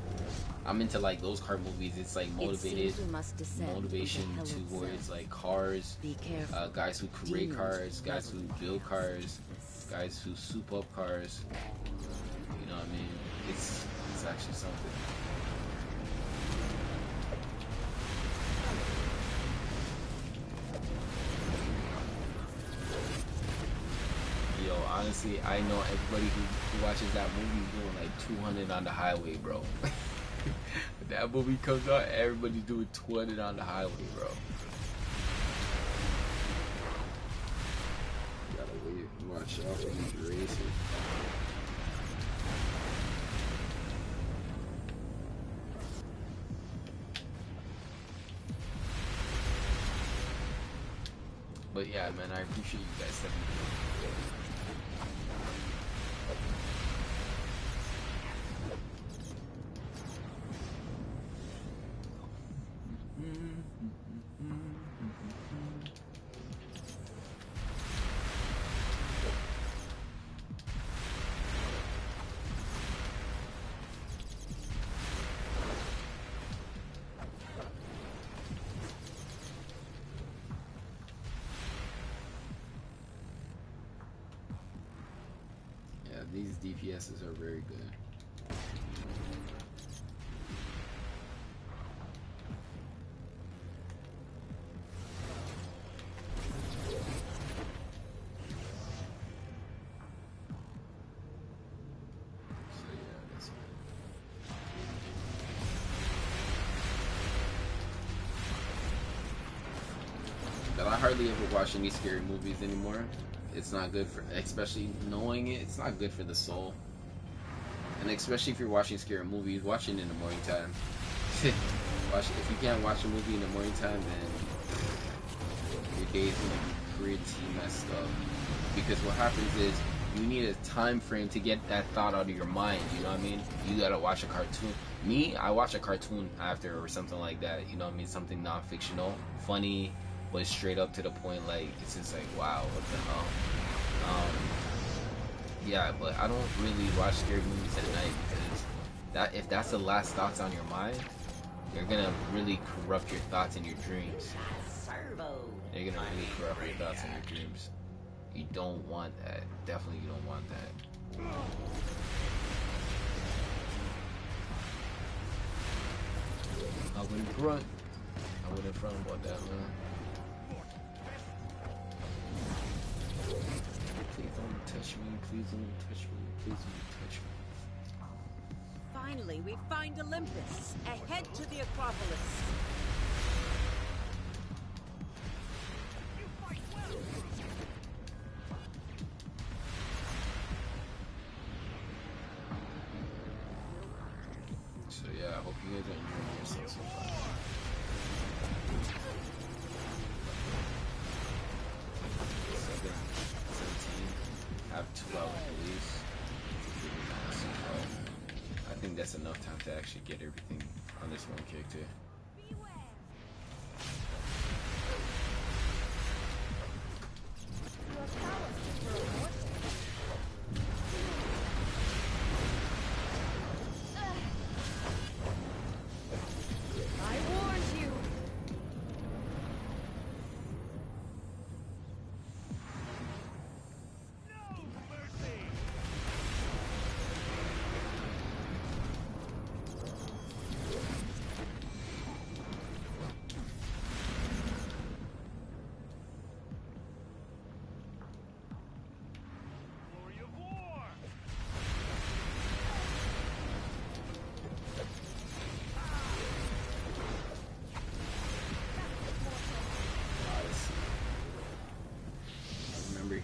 I'm into like those car movies. It's like motivation towards like cars, guys who create cars, guys who build cars, guys who soup up cars. You know what I mean? It's actually something. Yo, honestly, I know everybody who watches that movie is doing like 200 on the highway, bro. When that movie comes out, everybody's doing 200 on the highway, bro. You gotta wait, watch out for these racing. But yeah, man, I appreciate you guys stepping in. These DPSs are very good. But I hardly ever watch any scary movies anymore. it's not good for, especially knowing it, it's not good for the soul. And especially if you're watching scary movies, watch it in the morning time. If you can't watch a movie in the morning time, then your day's gonna be pretty messed up. Because what happens is you need a time frame to get that thought out of your mind. You know what I mean? You gotta watch a cartoon. Me, I watch a cartoon after or something like that. You know what I mean? Something non-fictional, funny, but straight up to the point. Like it's just like, wow, what the hell? Yeah, but I don't really watch scary movies at night because if that's the last thoughts on your mind, they're gonna really corrupt your thoughts and your dreams. They're gonna really corrupt your thoughts and your dreams. You don't want that. Definitely you don't want that. I wouldn't front. I wouldn't front about that, man. Please don't touch me. Please don't touch me. Please don't touch me. Finally, we find Olympus. Ahead to the Acropolis. So yeah, I hope you guys are enjoying yourselves so far. 17. I have 2 hours release. I think that's enough time to actually get everything on this one character.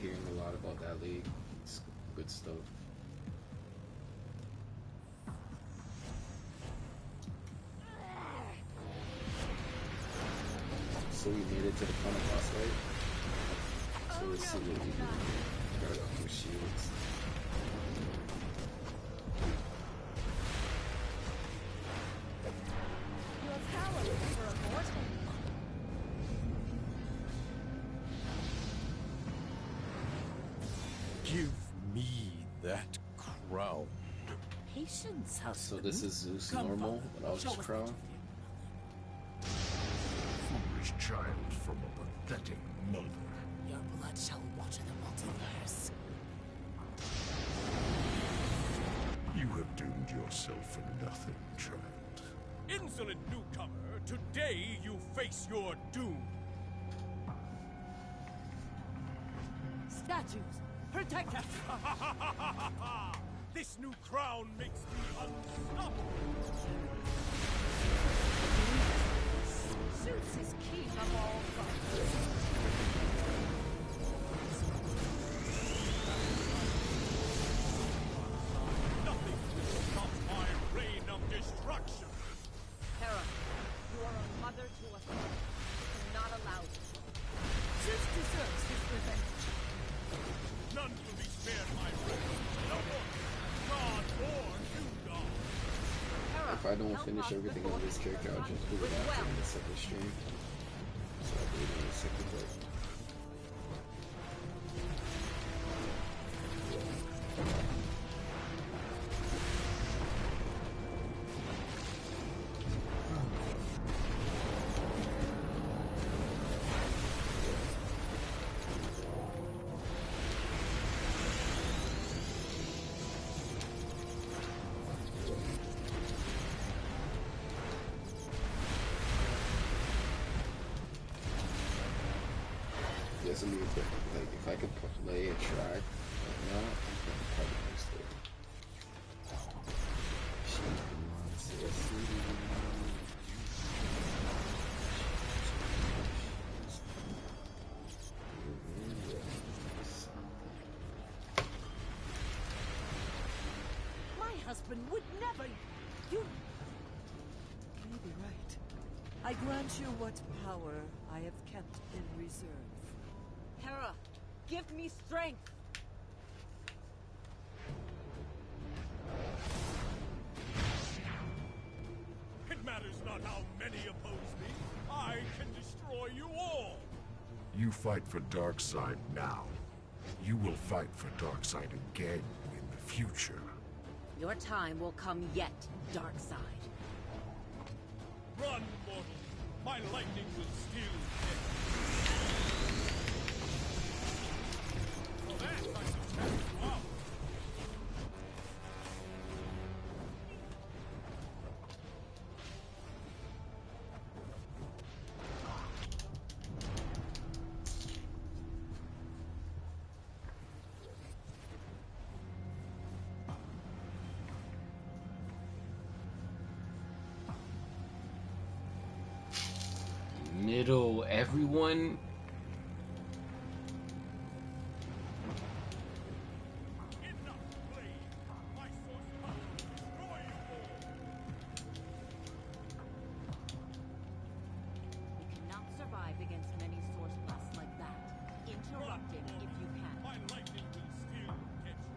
Hearing a lot about that league. It's good stuff. So we made it to the final boss, right? So let's see what we do. Guard off your shields. Your power is for a mortal. Give me that crown. Patience, So husband. this is Zeus Come, normal father. without Show his us crown. what Foolish child from a pathetic mother. Your blood shall water the multiverse. You have doomed yourself for nothing, child. Insolent newcomer, today you face your doom. Statues, protect us. This new crown makes me unstoppable. Zeus is king of all gods. Nothing will stop my reign of destruction. Hera, you are a mother to us all. Do not allow it. Zeus deserves his revenge. None will be spared my wrath. No one, God or new God. Hera, If I don't help finish us everything before on this character, I'll just do it with after wealth. in the second stream. So I'll do it in the second part. Yes, I mean, but, like, if I could play a track right now, I could probably post it. husband would never... You... You may be right. I grant you what power I have kept in reserve. Hera, give me strength! It matters not how many oppose me. I can destroy you all. You fight for Darkseid now. You will fight for Darkseid again in the future. Your time will come yet, Darkseid. Run, mortal. My lightning will still hit. So that's my success. Wow. Middle, everyone. Enough, please. My source power will destroy you all. We cannot survive against many source blasts like that. Interrupt him if you can. My lightning will still get you.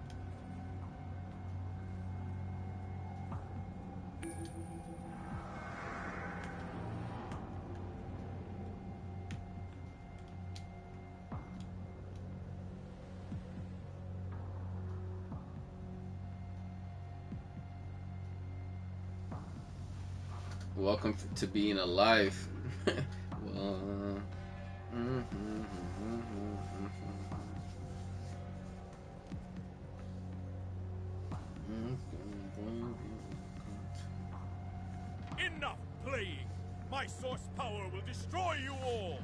Welcome to being alive. Well, Enough playing. My source power will destroy you all.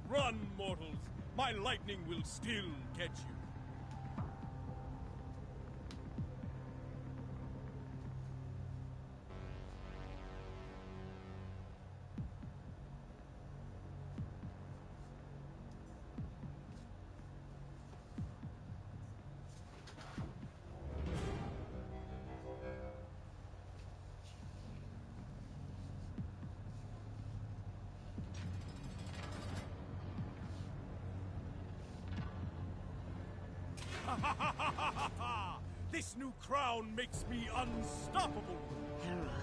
Run, mortals. My lightning will still get you. This new crown makes me unstoppable. Hera,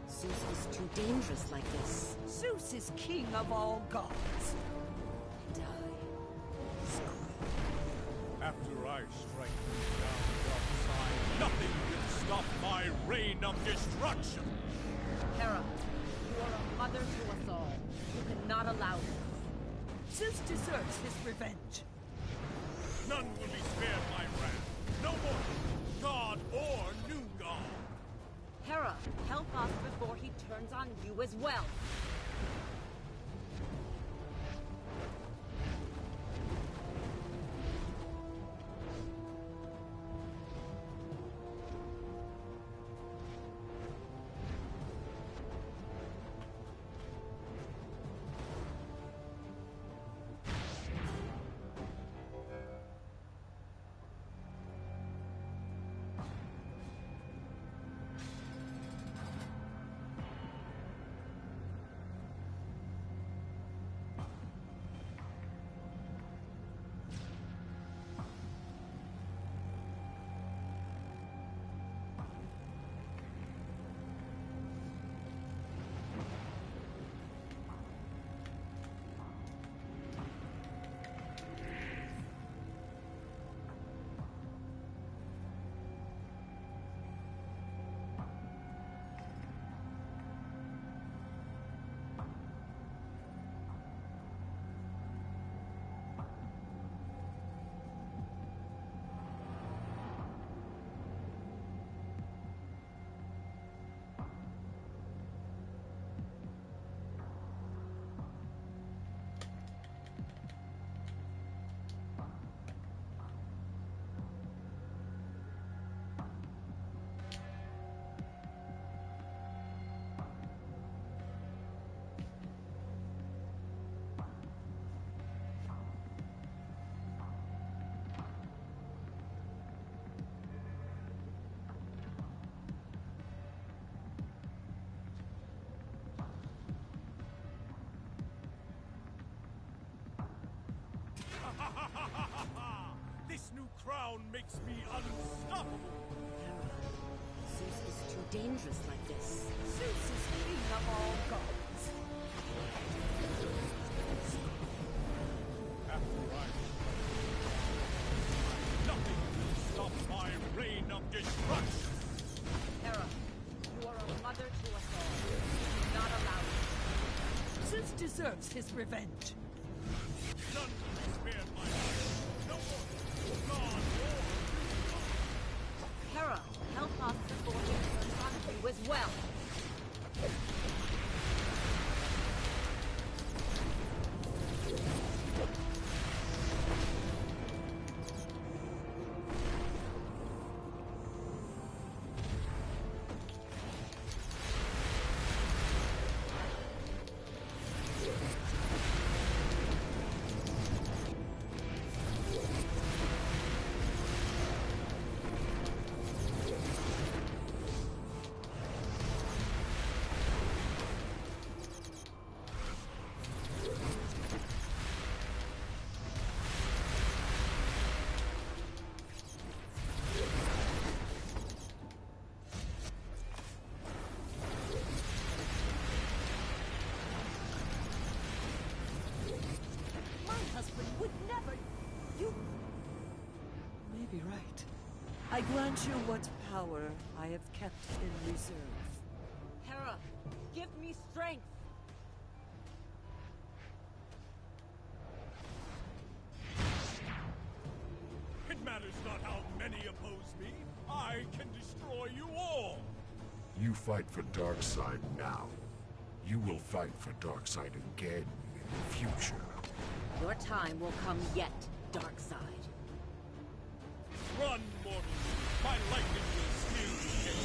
Zeus is too dangerous like this. Zeus is king of all gods. And After I strike you down, Darkseid, nothing can stop my reign of destruction. Hera, you are a mother to us all. You cannot allow this. Zeus deserves his revenge. None will be spared my wrath. No more, god or new god. Hera, help us before he turns on you as well. This new crown makes me unstoppable. Hera, Zeus is too dangerous like this. Zeus is king of all gods. After I nothing will stop my reign of destruction. Hera, you are a mother to us all. Do not allow it. Zeus deserves his revenge. None will be spared my life. No more. God, war. Hera, help us before he turns on you as well. I grant you what power I have kept in reserve. Hera, give me strength. It matters not how many oppose me. I can destroy you all. You fight for Darkseid now. You will fight for Darkseid again in the future. Your time will come yet, Darkseid. Run, mortal. My lightning will still hit.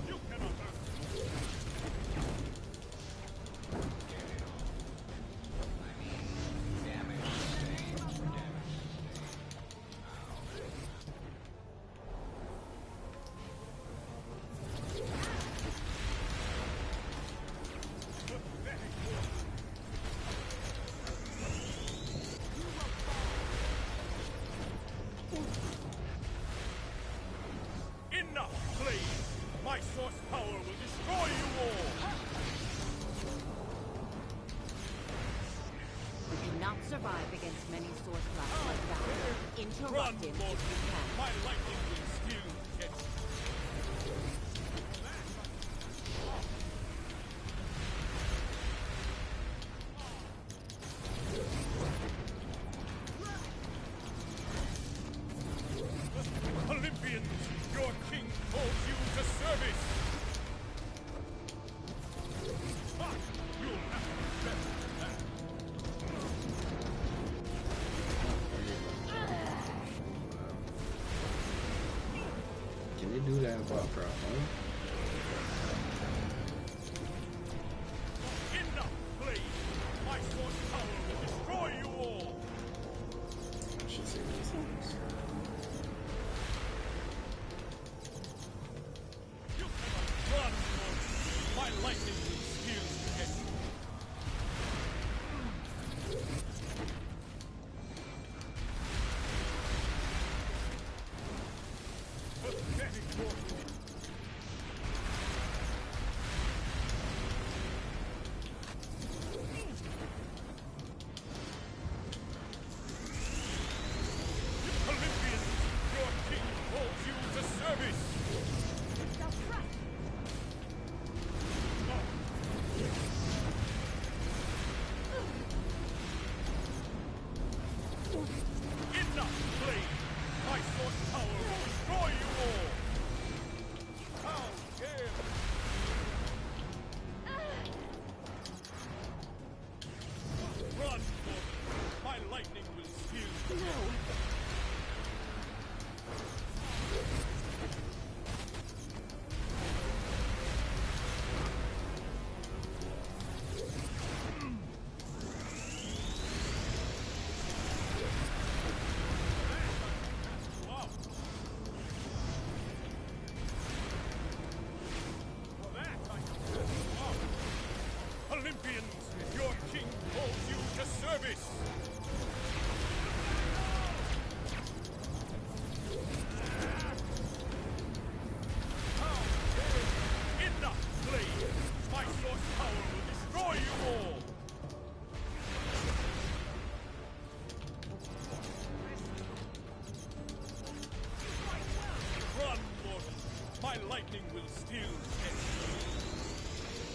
You cannot hurt me. Enough, please! My source power will destroy you all! You cannot survive against many source blasts like that. Run, Interrupt him mortal! if you can. My lightning will still catch you. Olympians, your king calls you to service! Ah, you'll have to be better than that. Can they do that about Pro? Enough, please! My source power will destroy you all! I should say these things. You cannot run, mortal! My lightning will still hit you. Pathetic mortal! Olympians, your king calls you to service! Enough, Blade! My source power will destroy you all! My lightning will still catch you.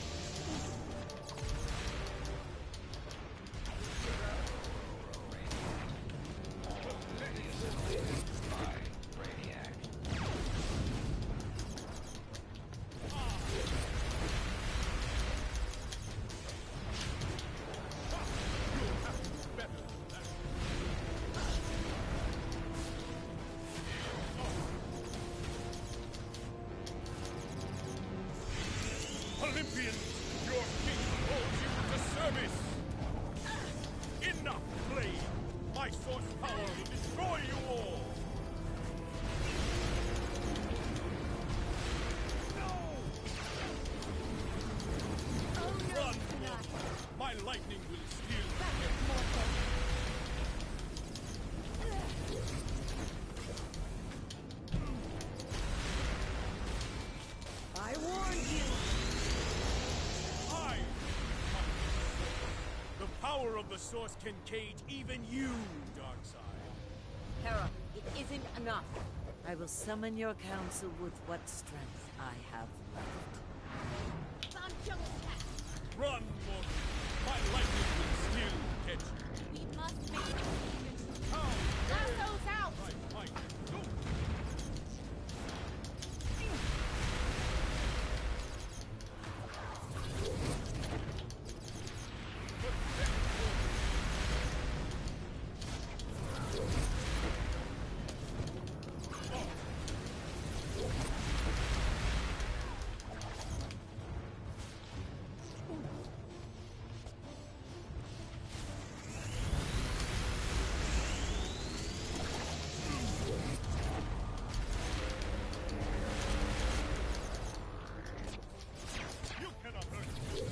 Olympians, your king calls you to service! Enough, blade! My source power will destroy you all! Run, mortal! My lightning will still catch I warned you. I the power of the source can cage even you, Darkseid. Hera, it isn't enough. I will summon your council with what strength I have left. Found jungle cat. Run, mortal! My lightning will still catch you. We must make a decision. How Lasso's out. I fight? Go! You cannot hurt me.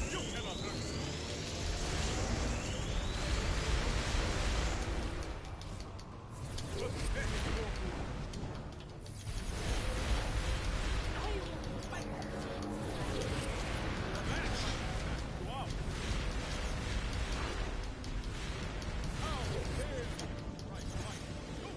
You cannot hurt me. Wow. How dare you try to fight? Go!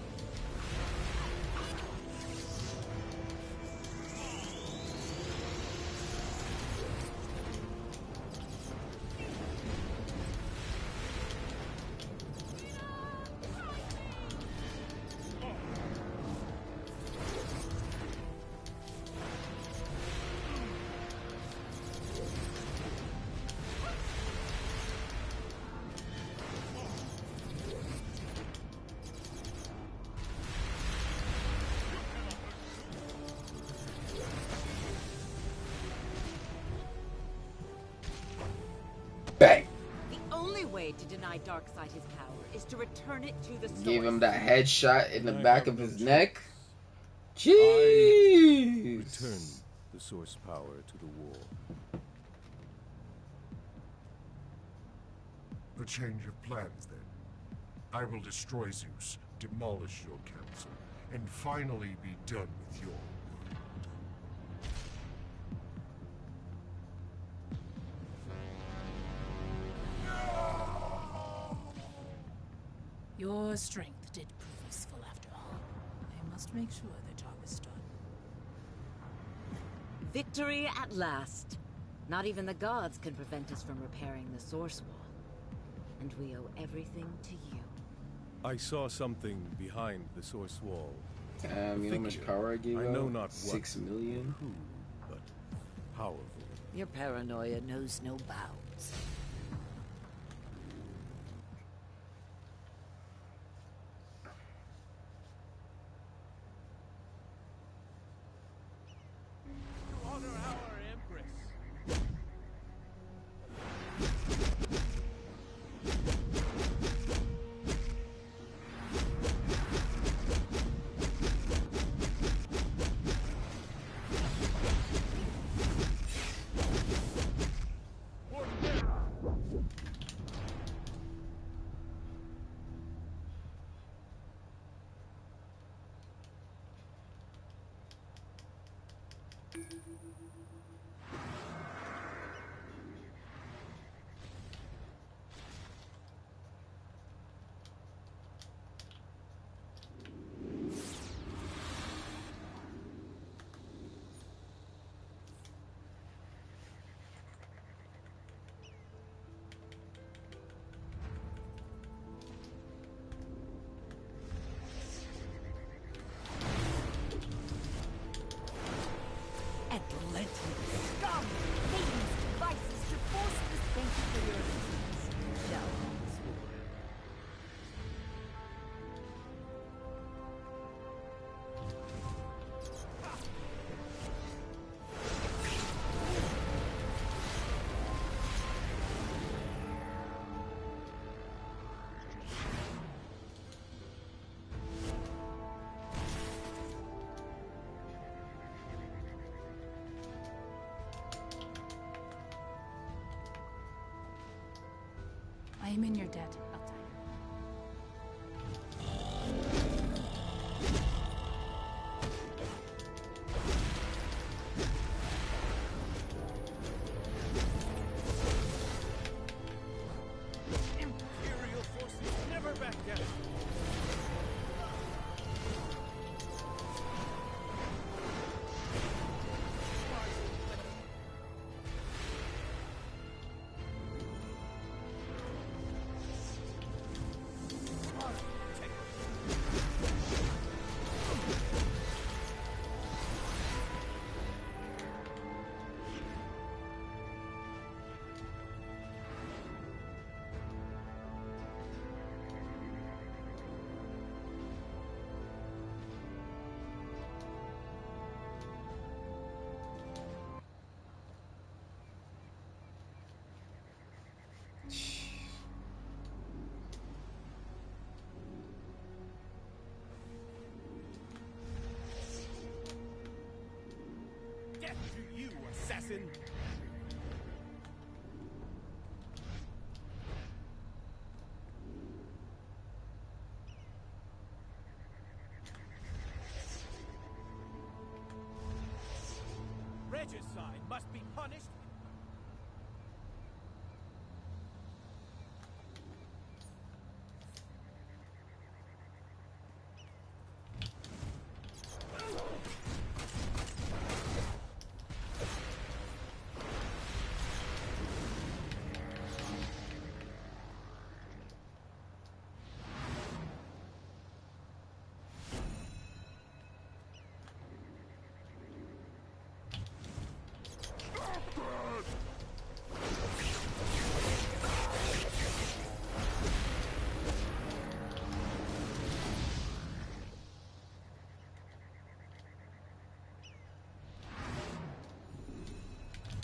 Bang! The only way to deny Darkseid his power is to return it to the source. Gave him that headshot in the I back have of no his choice. neck. Return Jeez. the source power to the wall. A change of plans, then. I will destroy Zeus, demolish your council, and finally be done with your world. Your strength did prove useful after all. I must make sure the job is done. Victory at last. Not even the gods can prevent us from repairing the source wall. And we owe everything to you. I saw something behind the source wall. Damn, you know how much power I gave I out? know not what, 6 million? who, but powerful. Your paranoia knows no bounds. To honor our Empress. And let scum, thieves, devices to force this bank for your existence. Shall we sworn? I am in your debt, Altair. Imperial forces never back down. Death to you, assassin! Regicide must be punished.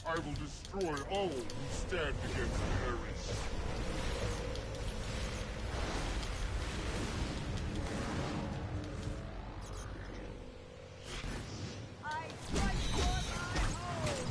I will destroy all who stand against Ares. I strike for my home!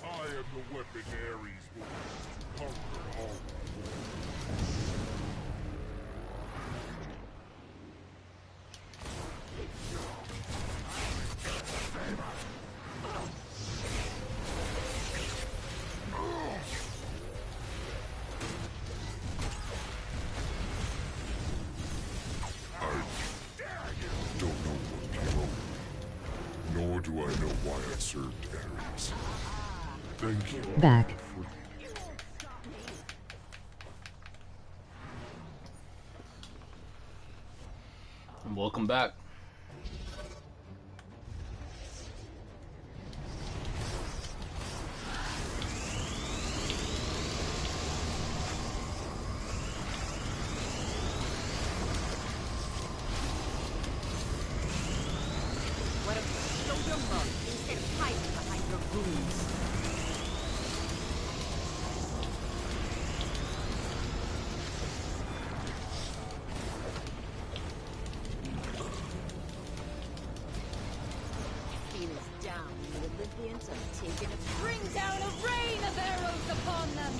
I am the weapon Ares will use to conquer all. I don't know what came over me, nor do I know why I served Ares. Thank you. Back. Welcome back. your mug instead of hiding behind your goons. Phoenix down, the Olympians have taken a Bring down a rain of arrows upon them!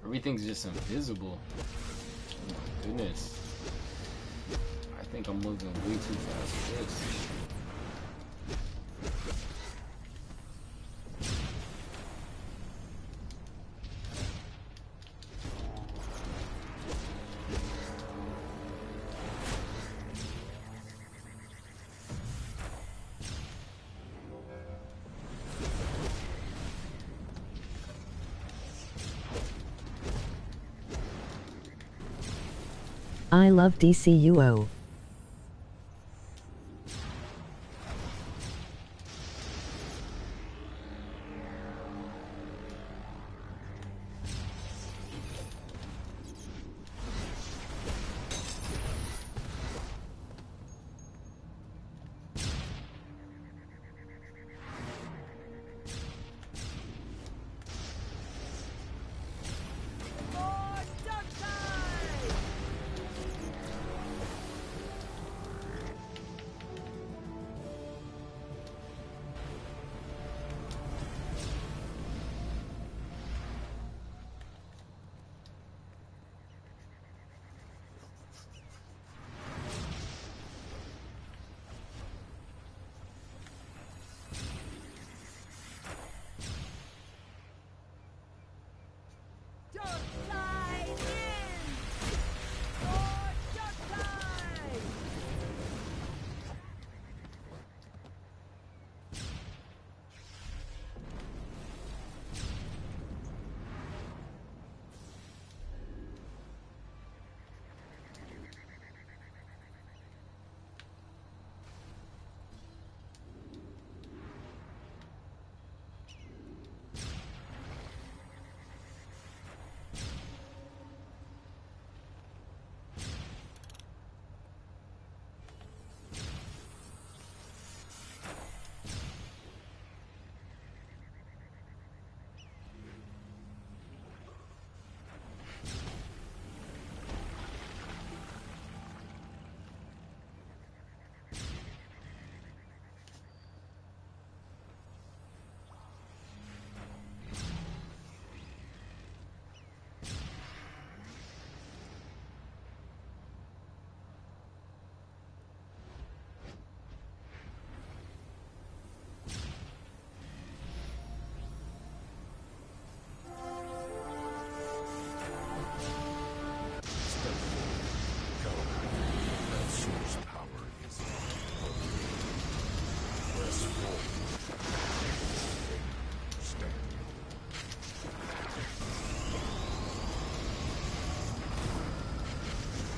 Everything's just invisible. Oh my goodness. I think I'm moving way too fast for this. I love DCUO.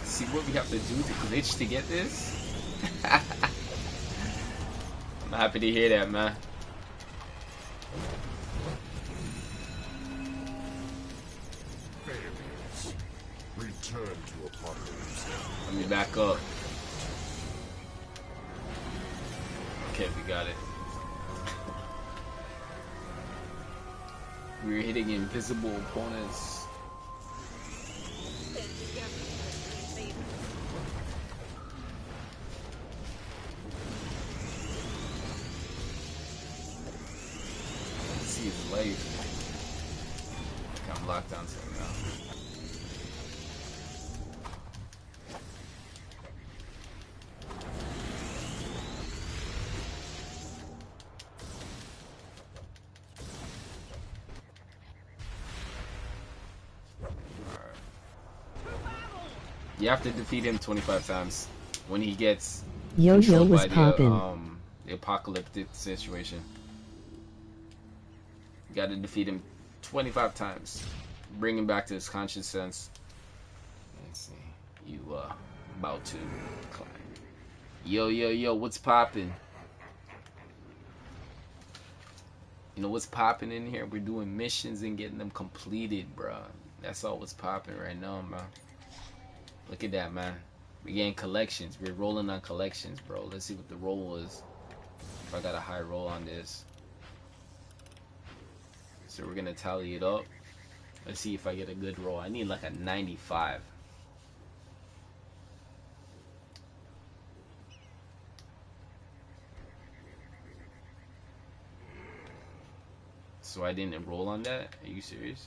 See what we have to do to glitch to get this? I'm happy to hear that, man. Failures. Return to Apocalypse. Let me back up. Okay, we got it. We're hitting invisible opponents. Let's see his life. Okay, I'm locked onto him now. You have to defeat him 25 times when he gets Yo-yo controlled was by poppin'. the apocalyptic situation. You got to defeat him 25 times. Bring him back to his conscious sense. Let's see. You about to climb. Yo, what's poppin'? You know what's popping in here? We're doing missions and getting them completed, bro. That's all what's popping right now, man. Look at that, man. We're getting collections. We're rolling on collections, bro. Let's see what the roll is. If I got a high roll on this. So we're gonna tally it up. Let's see if I get a good roll. I need like a 95. So I didn't roll on that? Are you serious?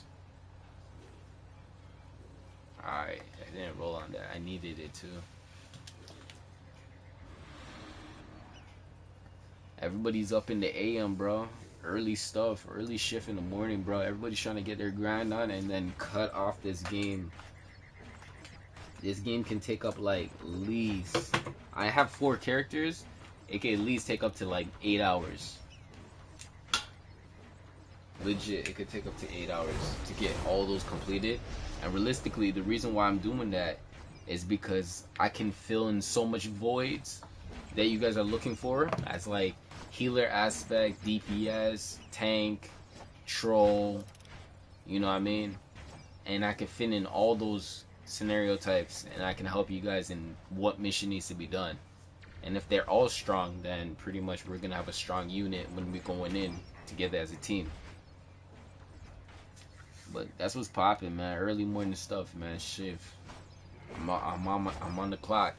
Alright, I didn't roll on that. I needed it too. Everybody's up in the AM, bro. Early stuff, early shift in the morning, bro. Everybody's trying to get their grind on and then cut off this game. This game can take up like least. I have 4 characters. It can at least take up to like 8 hours. Legit, it could take up to 8 hours to get all those completed. And realistically, the reason why I'm doing that is because I can fill in so much voids that you guys are looking for, as like healer aspect, DPS, tank, troll, you know what I mean? And I can fit in all those scenario types, and I can help you guys in what mission needs to be done. And if they're all strong, then pretty much we're gonna have a strong unit when we're going in together as a team. But that's what's popping, man. Early morning stuff, man. Shift. I'm on the clock.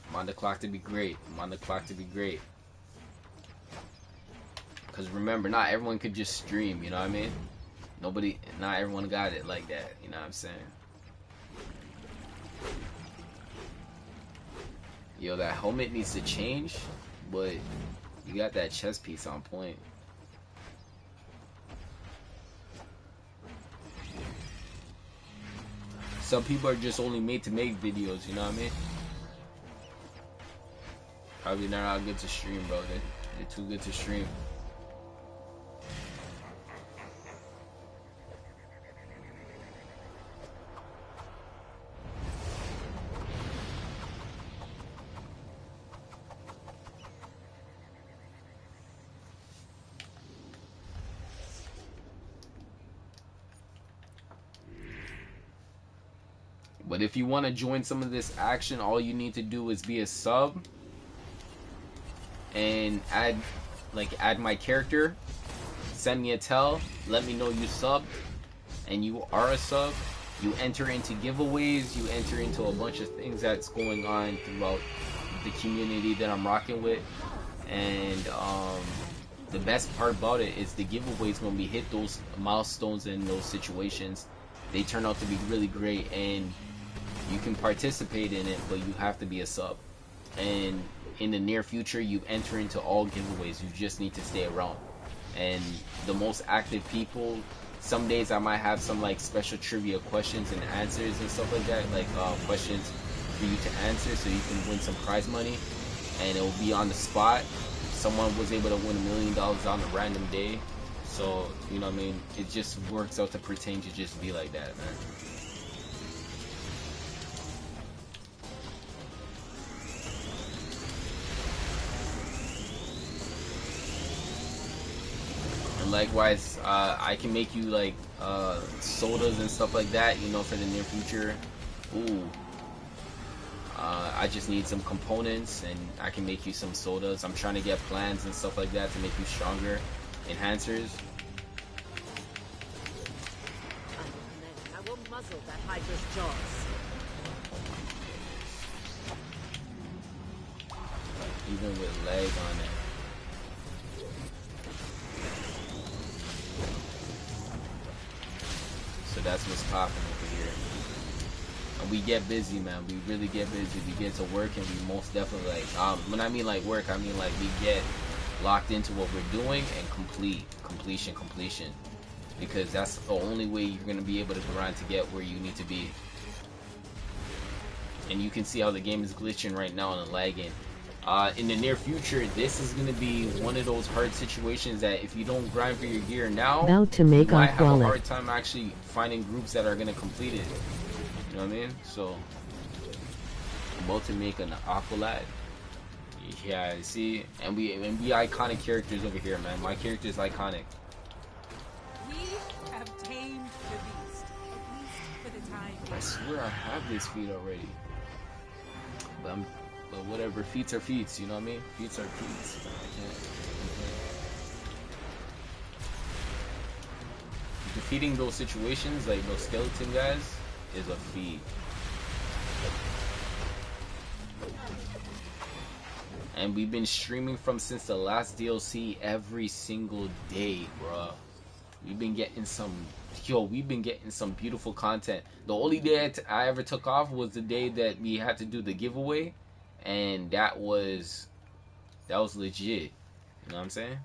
I'm on the clock to be great. I'm on the clock to be great. Because remember, not everyone could just stream, you know what I mean? Not everyone got it like that, you know what I'm saying? Yo, that helmet needs to change, but you got that chest piece on point. Some people are just only made to make videos, you know what I mean? Probably not good to stream, bro. They're too good to stream. But if you want to join some of this action, all you need to do is be a sub and add my character, send me a tell, let me know you subbed, and you are a sub. You enter into giveaways, you enter into a bunch of things that's going on throughout the community that I'm rocking with. And the best part about it is the giveaways, when we hit those milestones in those situations, they turn out to be really great, and you can participate in it, but you have to be a sub. And in the near future, you enter into all giveaways. You just need to stay around. And the most active people, some days I might have some like special trivia questions and answers and stuff like that, like questions for you to answer so you can win some prize money, and it will be on the spot. Someone was able to win $1 million on a random day, so you know what I mean, it just works out to pertain to just be like that, man. And likewise, I can make you like sodas and stuff like that, you know, for the near future. Ooh. I just need some components, and I can make you some sodas. I'm trying to get plans and stuff like that to make you stronger. Enhancers. I will muzzle that Hydra's jaws. Even with leg on it. So that's what's popping over here. And we get busy, man. We really get busy. We get to work, and we most definitely like, when I mean like work, I mean like we get locked into what we're doing and completion. Because that's the only way you're gonna be able to grind to get where you need to be. and you can see how the game is glitching right now and lagging. In the near future, this is going to be one of those hard situations that if you don't grind for your gear now, About to you make might our have a wallet. hard time actually finding groups that are going to complete it. You know what I mean? So, I'm about to make an Aqualad. Yeah, see? And we iconic characters over here, man. My character is iconic. We have tamed the beast, at least for the time I being. swear I have this feat already. But whatever, feats are feats, you know what I mean? Feats are feats. I can't complain. Defeating those situations, like those skeleton guys, is a feat. And we've been streaming from since the last DLC every single day, bruh. We've been getting some, we've been getting some beautiful content. The only day I ever took off was the day that we had to do the giveaway, and that was legit. You know what I'm saying?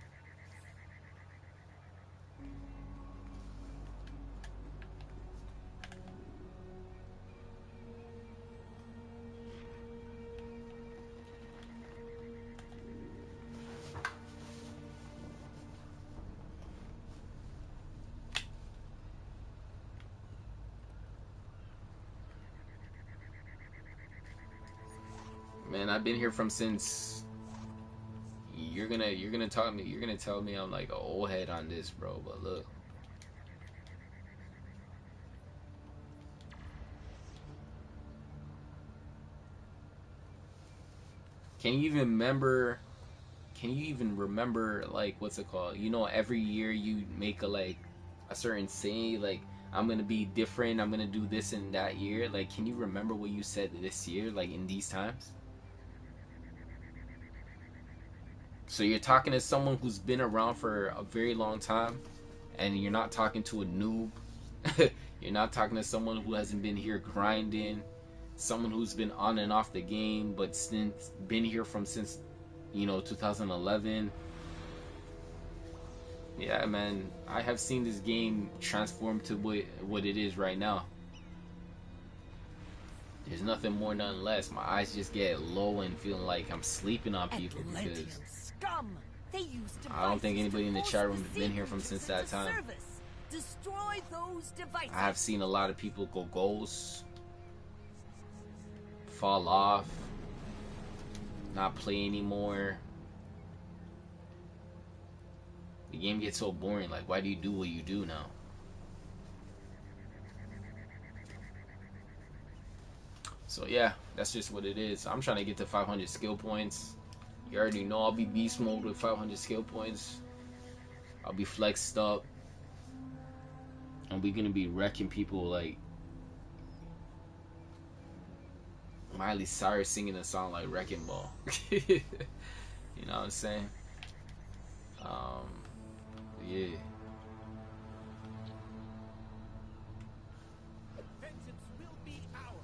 Man, I've been here from since. You're gonna tell me I'm like an old head on this, bro. But look, can you even remember? Can you even remember, like, what's it called? You know, every year you make a certain saying, like, I'm gonna be different. I'm gonna do this in that year. Like, can you remember what you said this year, like in these times? So you're talking to someone who's been around for a very long time, and you're not talking to a noob. You're not talking to someone who hasn't been here grinding, someone who's been on and off the game, but since been here from since 2011. Yeah, man, I have seen this game transform to what it is right now. There's nothing more, nothing less. My eyes just get low and feeling like I'm sleeping on people Atlantean because scum. They use I don't think devices anybody to in the force chat room the has been here from seekers since that into time. service. Destroy those devices. I have seen a lot of people go ghosts, fall off, not play anymore. The game gets so boring. Like, why do you do what you do now? So yeah, that's just what it is. I'm trying to get to 500 skill points. You already know I'll be beast mode with 500 skill points. I'll be flexed up. And we're gonna be wrecking people like Miley Cyrus singing a song like Wrecking Ball. You know what I'm saying? Yeah. Vengeance will be ours.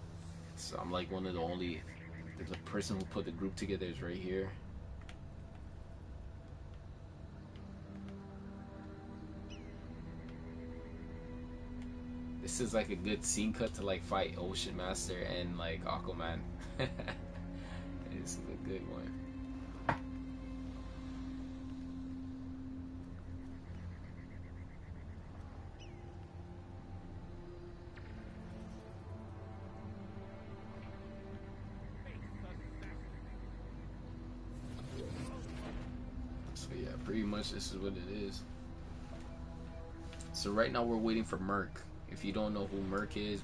So I'm like one of the only. The person who put the group together is right here. This is like a good scene cut to like fight Ocean Master and like Aquaman. It's a good one. So yeah, pretty much this is what it is. So right now we're waiting for Merc. If you don't know who Merc is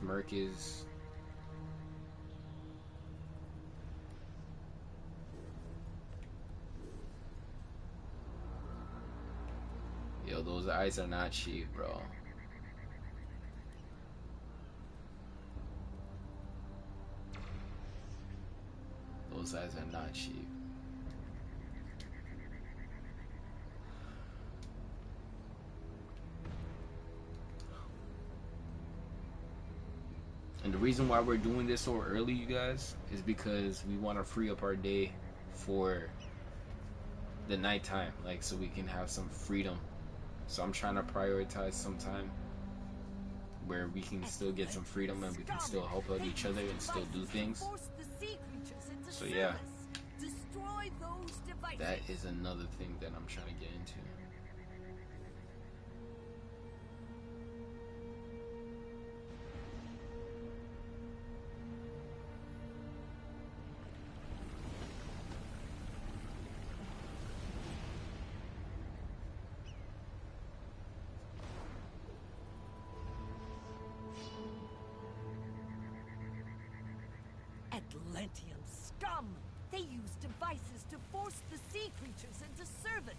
yo, those eyes are not cheap, bro. Those eyes are not cheap. And the reason why we're doing this so early, you guys, is because we want to free up our day for the nighttime, like, so we can have some freedom. So I'm trying to prioritize some time where we can still get some freedom and we can still help out each other and still do things. So yeah, Destroy those devices. that is another thing that I'm trying to get into. Atlantean scum! They use devices to force the sea creatures into service.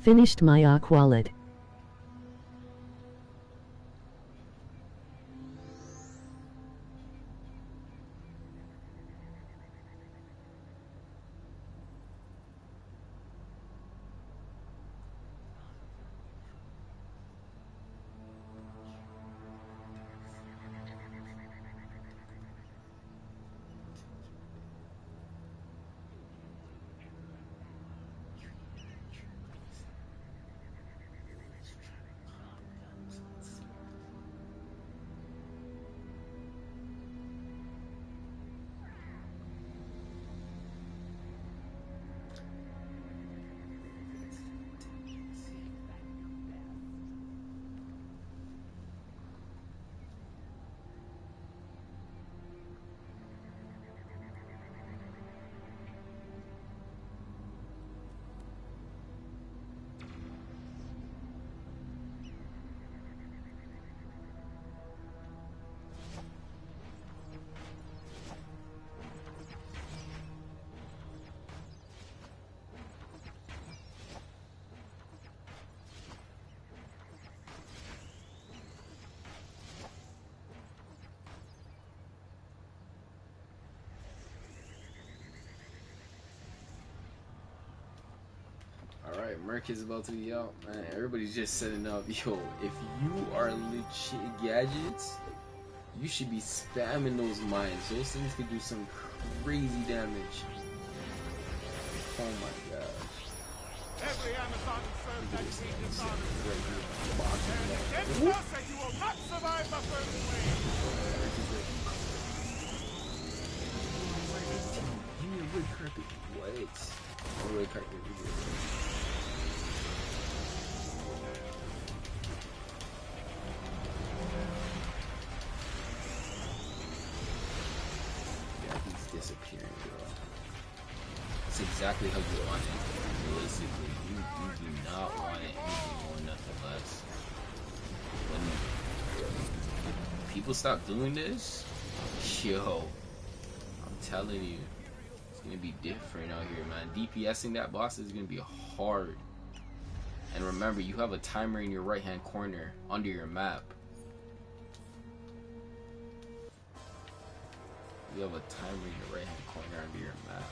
Finished my Aqu wallet. Alright, Merc is about to be out, man. Everybody's just setting up. Yo, if you are legit gadgets, you should be spamming those mines. Those things could do some crazy damage. Oh my gosh. Every Amazon serves that king dishonor. Right And against us, and you will not survive the first wave. Give me a red carpet. What? A red carpet. Yeah, he's disappearing, bro. That's exactly how you want it. Realistically, you do not want it anything more, nothing less. When people stop doing this, yo, I'm telling you, it's gonna be different out here, man. DPSing that boss is gonna be hard. And remember, you have a timer in your right hand corner under your map. You have a timer in your right hand corner under your map.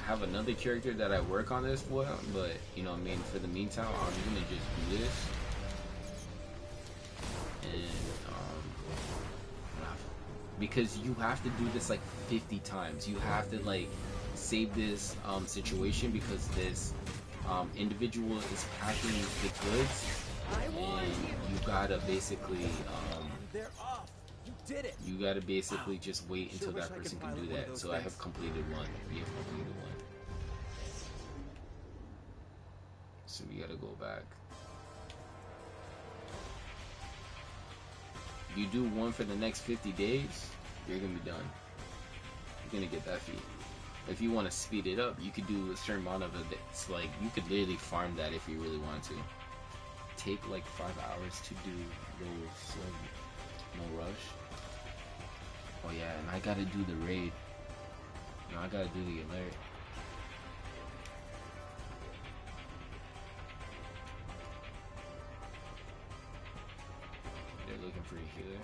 have another character that I work on this for, but you know what I mean, for the meantime I'm gonna just do this. And because you have to do this like 50 times. You have to like save this situation because this individual is packing the goods, and you gotta basically They're off. You did it. you gotta basically just wait until that person can do that. So I have completed one. We have completed one. So we gotta go back. You do one for the next 50 days, you're gonna be done. You're gonna get that feat. If you want to speed it up, you could do a certain amount of it. It's like you could literally farm that if you really want to. Take like 5 hours to do those. No rush. Oh yeah, and I gotta do the raid. No, I gotta do the alert. They're looking for a healer.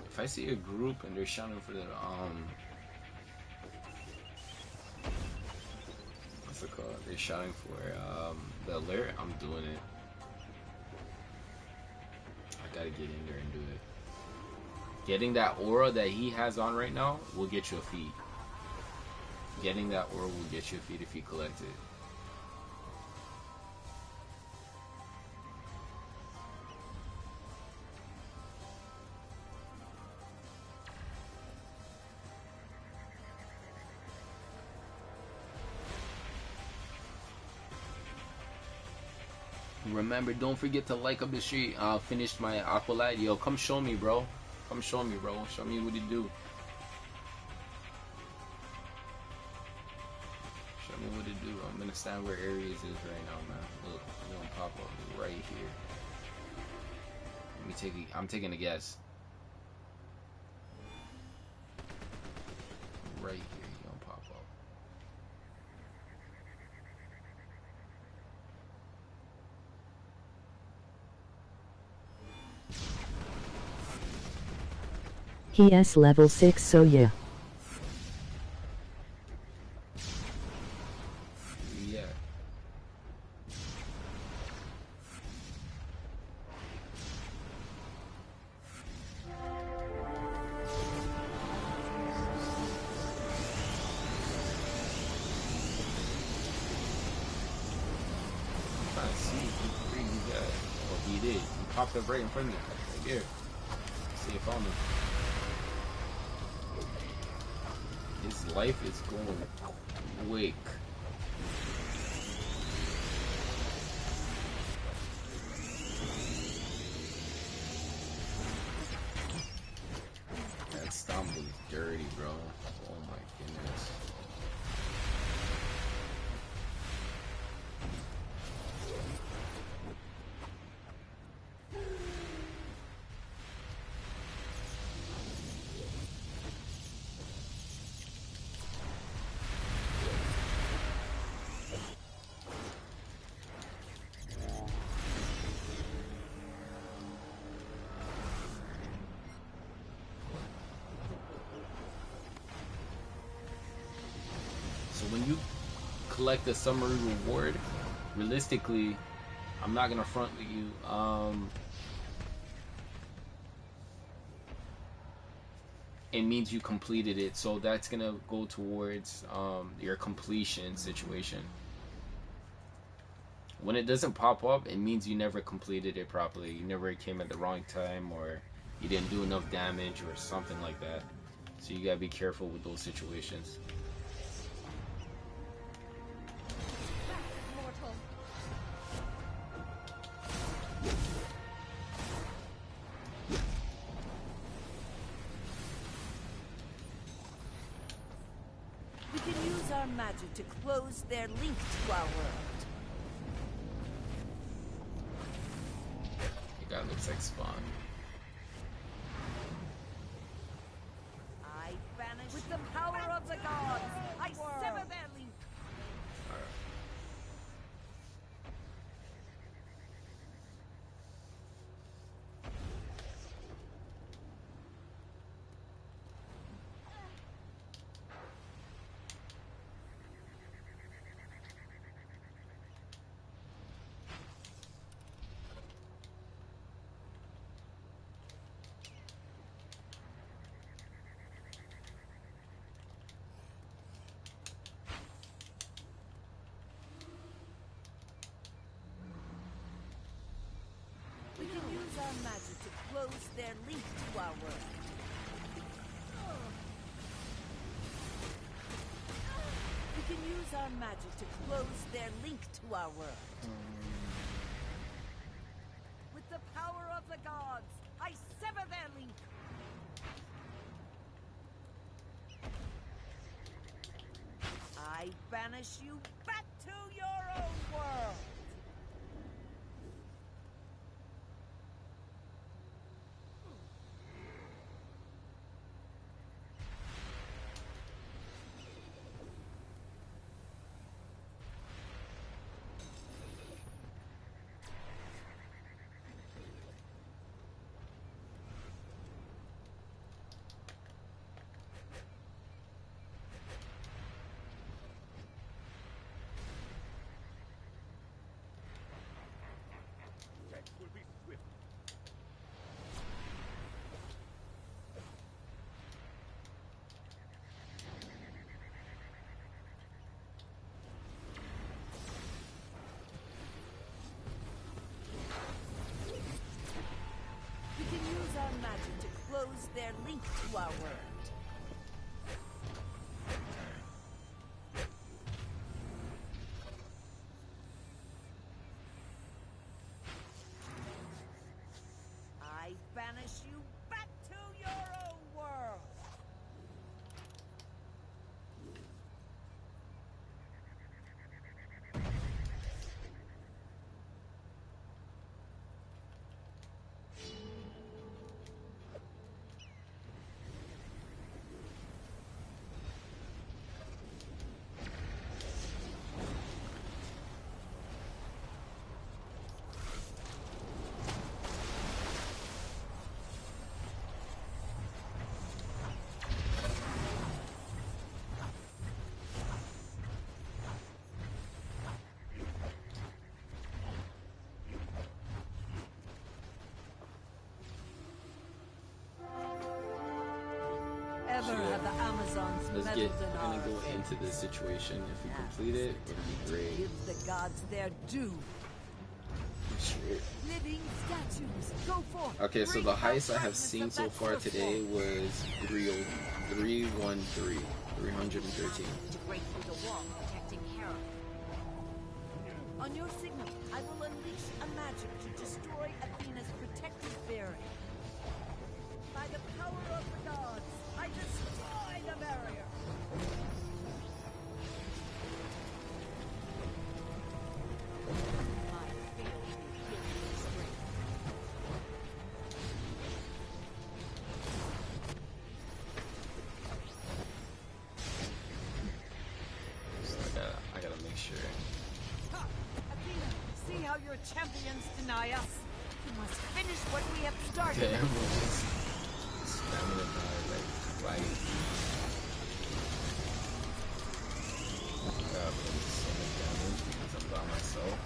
If I see a group and they're shouting for the what's it called? They're shouting for the alert, I'm doing it. I gotta get in there and do it. Getting that aura that he has on right now will get you a feat. Getting that aura will get you a feat if you collect it. Remember, don't forget to like up the street. I finished my Aqualite. Yo, come show me, bro. Come show me, bro. Show me what you do. Show me what to do. I'm gonna stand where Aries is right now, man. Look, it's gonna pop up right here. Let me take. I'm taking a guess. Right here, he's gonna pop up. He level 6, so yeah. Yeah. I'm trying to see if he got. Oh, he did. He popped up right in front of me. Right here. See if I'm. His life is going quick. That stomp was dirty, bro. Oh my goodness. When you collect a summary reward, realistically, I'm not gonna front with you. it means you completed it. So that's gonna go towards your completion situation. When it doesn't pop up, it means you never completed it properly. You never came at the wrong time, or you didn't do enough damage, or something like that. So you gotta be careful with those situations. Mortal. We can use our magic to close their link to our world. It guy looks like Spawn. I banish with the power of the gods. I sever their link. Alright. We can use our magic to close their link to our world. We can use our magic to close their link to our world. With the power of the gods, I sever their link. I banish you back to your own world. Death will be swift. We can use our magic to close their link to our world. I banish you back to your own world. Ever have the Amazons Let's meddled get. in We're gonna our go affairs? into this situation. If we Now, complete it, it'll be great. Give the gods their due. Shit. Living statues, go forth. Okay, so Bring the about heist I have brightness seen of so that far source today wall. was 313. 313. To break through the wall, protecting Hera. On your signal, I will unleash a magic to destroy Athena's protective barrier. By the power of the gods, I destroy the barrier. My failed you filled with strength. So I gotta make sure. Ha! Athena, see how your champions deny us? We must finish what we have started. Okay, everyone just stamina die like flagging. God, but it's so much damage because I'm by myself.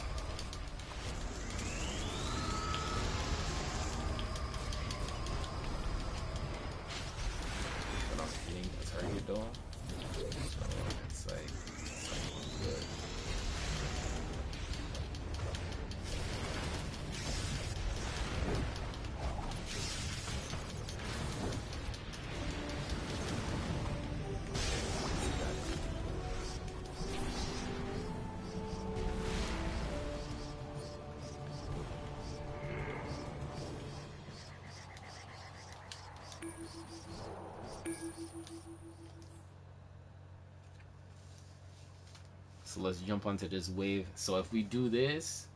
So let's jump onto this wave. So if we do this,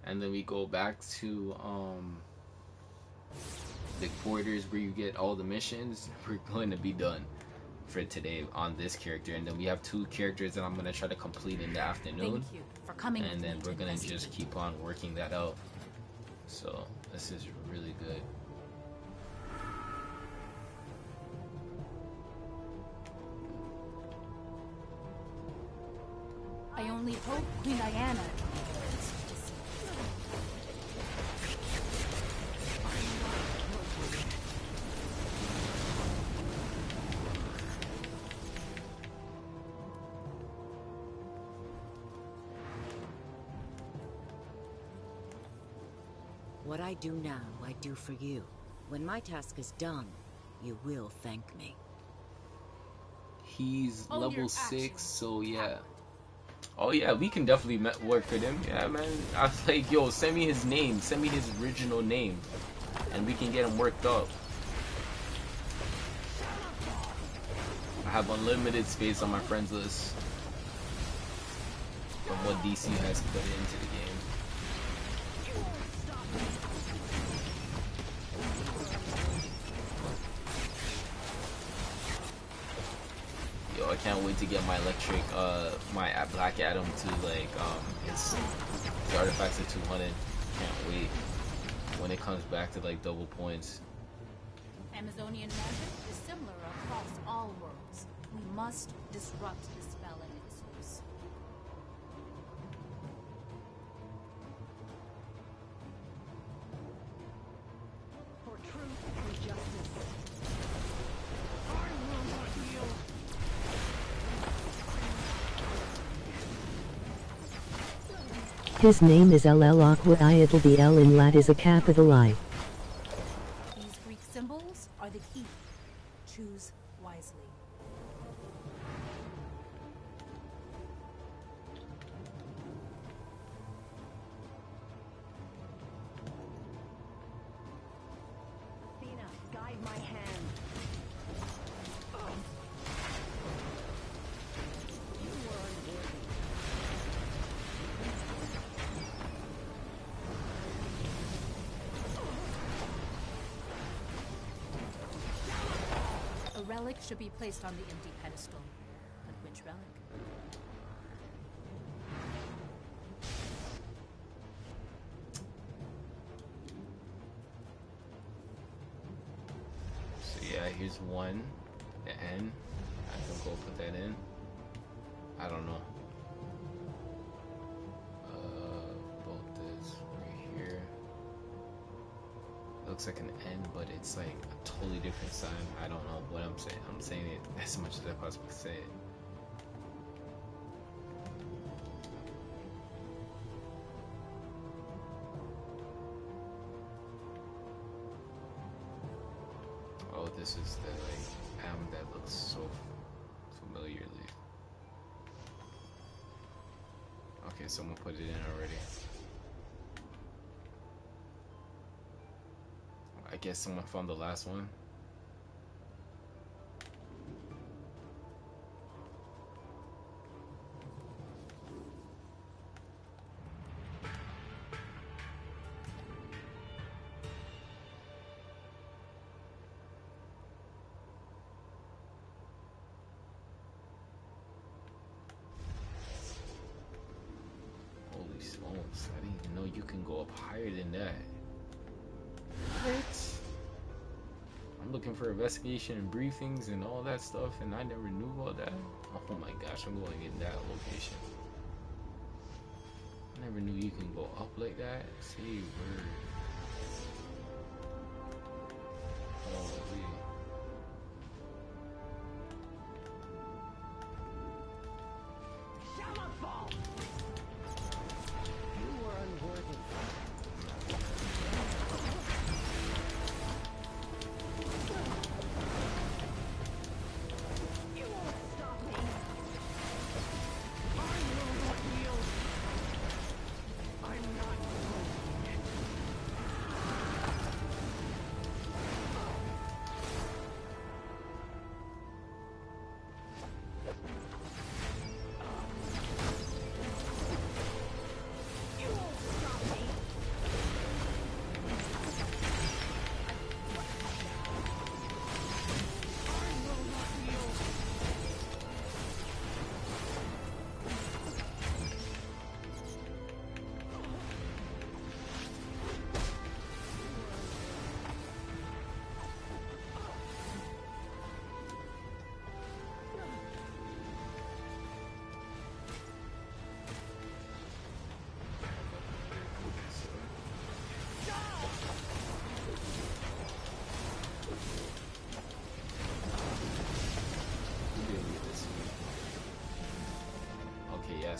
and then we go back to the quarters where you get all the missions, we're going to be done for today on this character. And then we have 2 characters that I'm going to try to complete in the afternoon. Thank you for coming. And with then me we're to going to investigate. just keep on working that out. So this is really good. I only hope Queen Diana. What I do now, I do for you. When my task is done, you will thank me. He's Own your level 6, actions. so yeah. Oh yeah, we can definitely work with him. Yeah, man. I was like, yo, send me his name. Send me his original name. And we can get him worked up. I have unlimited space on my friends list from what DC has put into the game. Yo, I can't wait to get my electric, my Black Adam to like, his artifacts at 200. Can't wait when it comes back to like double points. Amazonian magic is similar across all worlds. We must disrupt the spell at its source. For truth and justice. I will not yield. His name is LL Aqua I. It'll be L in Lat is a capital I. These Greek symbols are the key. Choose wisely. Athena, guide my hand. You were unworthy. A relic should be placed on the empty pedestal. But which relic? So yeah, here's one. The N. I can go put that in. I don't know. About this right here. Looks like an N, but it's like a totally different sign. I don't know what I'm saying. I'm saying it as much as I possibly say it. Oh, this is the like M that looks so familiarly. Okay, someone put it in already. I guess someone found the last one. Holy smokes, I didn't even know you can go up higher than that. What? I'm looking for investigation and briefings and all that stuff, and I never knew all that. Oh my gosh, I'm going in that location. I never knew you can go up like that. Say word. Holy. Shallowfall! You were unworthy. You won't stop me. I will not yield. I'm not broken yet.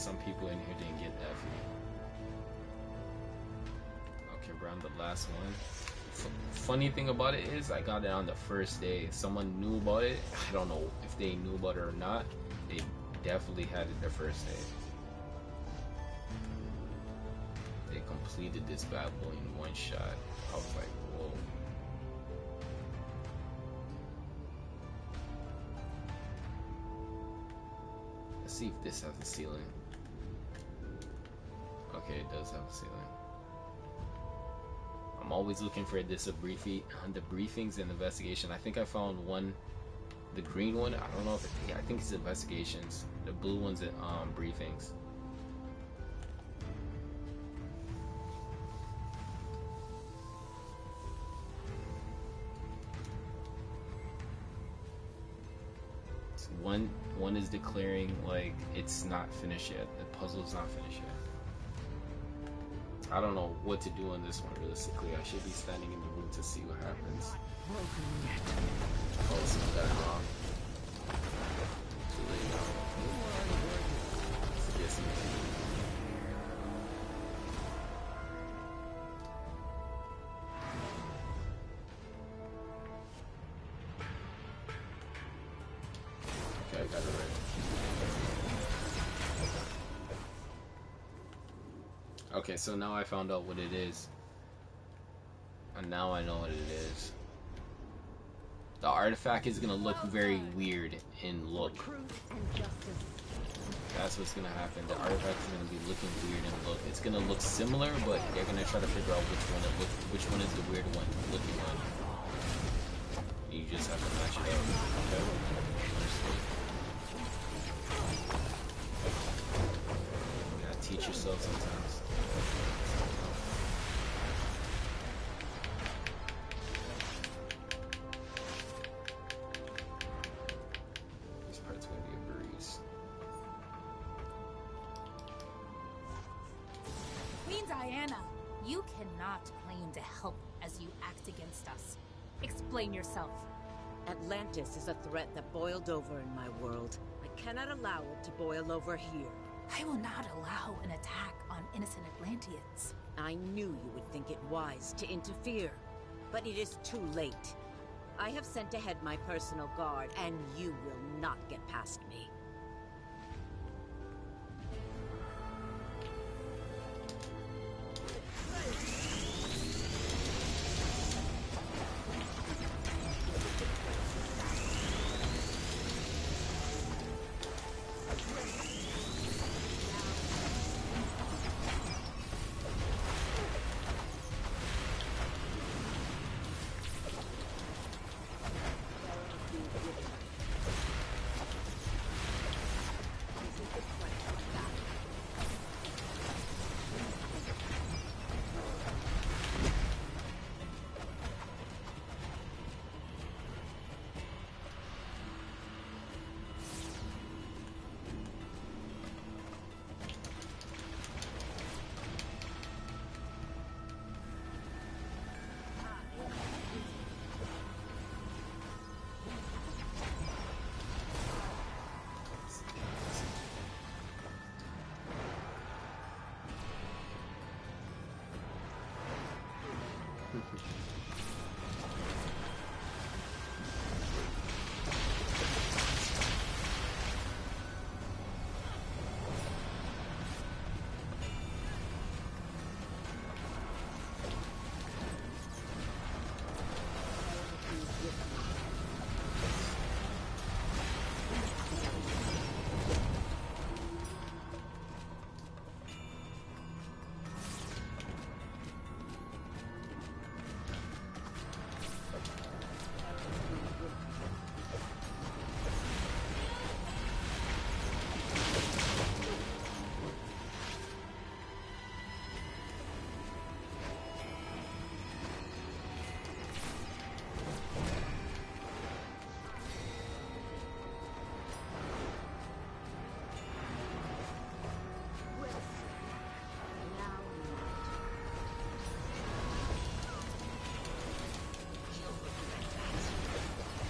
some people in here didn't get that for me. Okay, we're on the last one. Funny thing about it is I got it on the first day. If someone knew about it, I don't know if they knew about it or not. They definitely had it the first day. They completed this bad boy in one shot. I was like, whoa. Let's see if this has a ceiling. Okay, it does have a ceiling. I'm always looking for this debriefings and investigation. I think I found one, the green one. I don't know if I think it's investigations. The blue one's at briefings. One is declaring like it's not finished yet. The puzzle's not finished yet. I don't know what to do on this one realistically. I should be standing in the room to see what happens. Oh, someone got it wrong. Too late now. Let's get some tea. Okay, I got it right. Okay, so now I found out what it is. And now I know what it is. The artifact is gonna look very weird in look. That's what's gonna happen. The artifact is gonna be looking weird in look. It's gonna look similar, but they're gonna try to figure out which one is the weird one looking one. You just have to match it up. Okay? Understood. You gotta teach yourself sometimes. This part's gonna be a breeze. Queen Diana, you cannot claim to help as you act against us. Explain yourself. Atlantis is a threat that boiled over in my world. I cannot allow it to boil over here. I will not allow an attack on innocent Atlanteans. I knew you would think it wise to interfere, but it is too late. I have sent ahead my personal guard, and you will not get past me.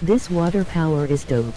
This water power is dope.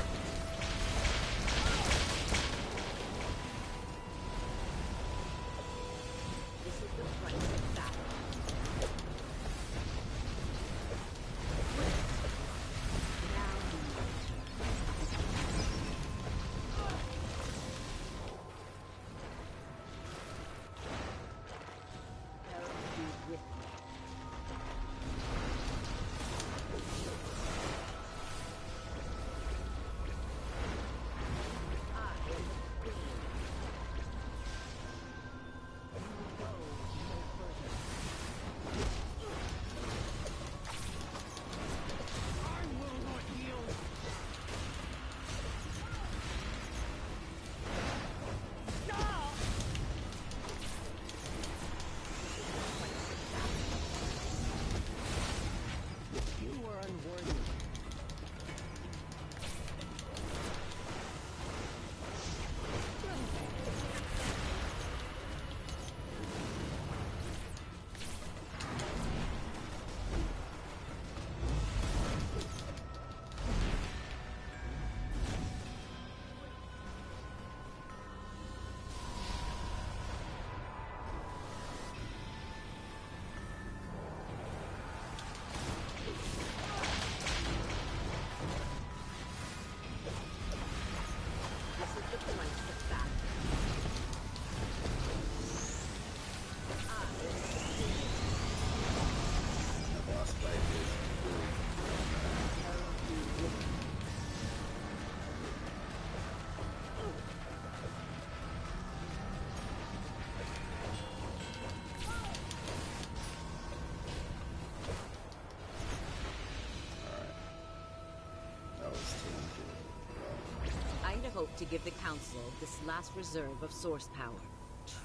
hope to give the Council this last reserve of source power.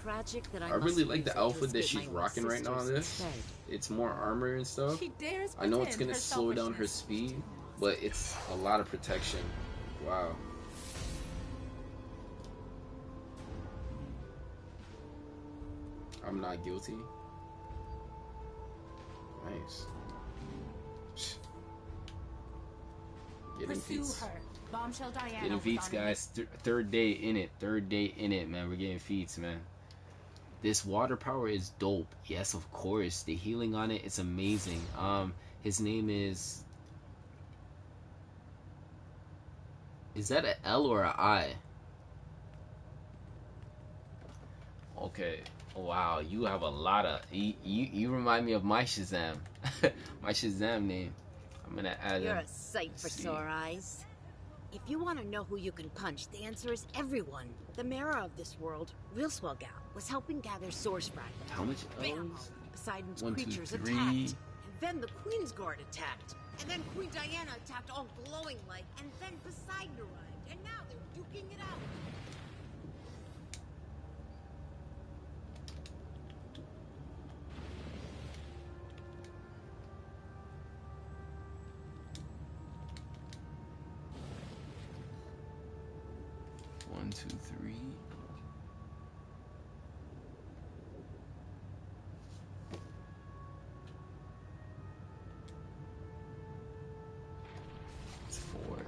Tragic that I really must like use the it to outfit that escape she's my own rocking right now on sisters this. instead. It's more armor and stuff. She dares I know it's pretend gonna her slow down her selfishness. speed, but it's a lot of protection. Wow. I'm not guilty. Nice. Getting Pursue feats. her. Bombshell Diana. Getting was feats, on a guys. Third day in it. Third day in it, man. We're getting feats, man. This water power is dope. Yes, of course. The healing on it, it's amazing. His name is that an L or an I? Okay. Wow, you have a lot of you remind me of my Shazam. My Shazam name. I'm gonna add You're him. a sight for Let's see. sore eyes. If you want to know who you can punch, the answer is everyone. The mayor of this world, Real Swell Gal, was helping gather source fragments. How much Bam! L's? Poseidon's 1, 2, creatures 3. attacked. And then the Queen's Guard attacked. And then Queen Diana attacked all glowing light. And then Poseidon arrived. And now they're duking it out. One, two, three. It's 4.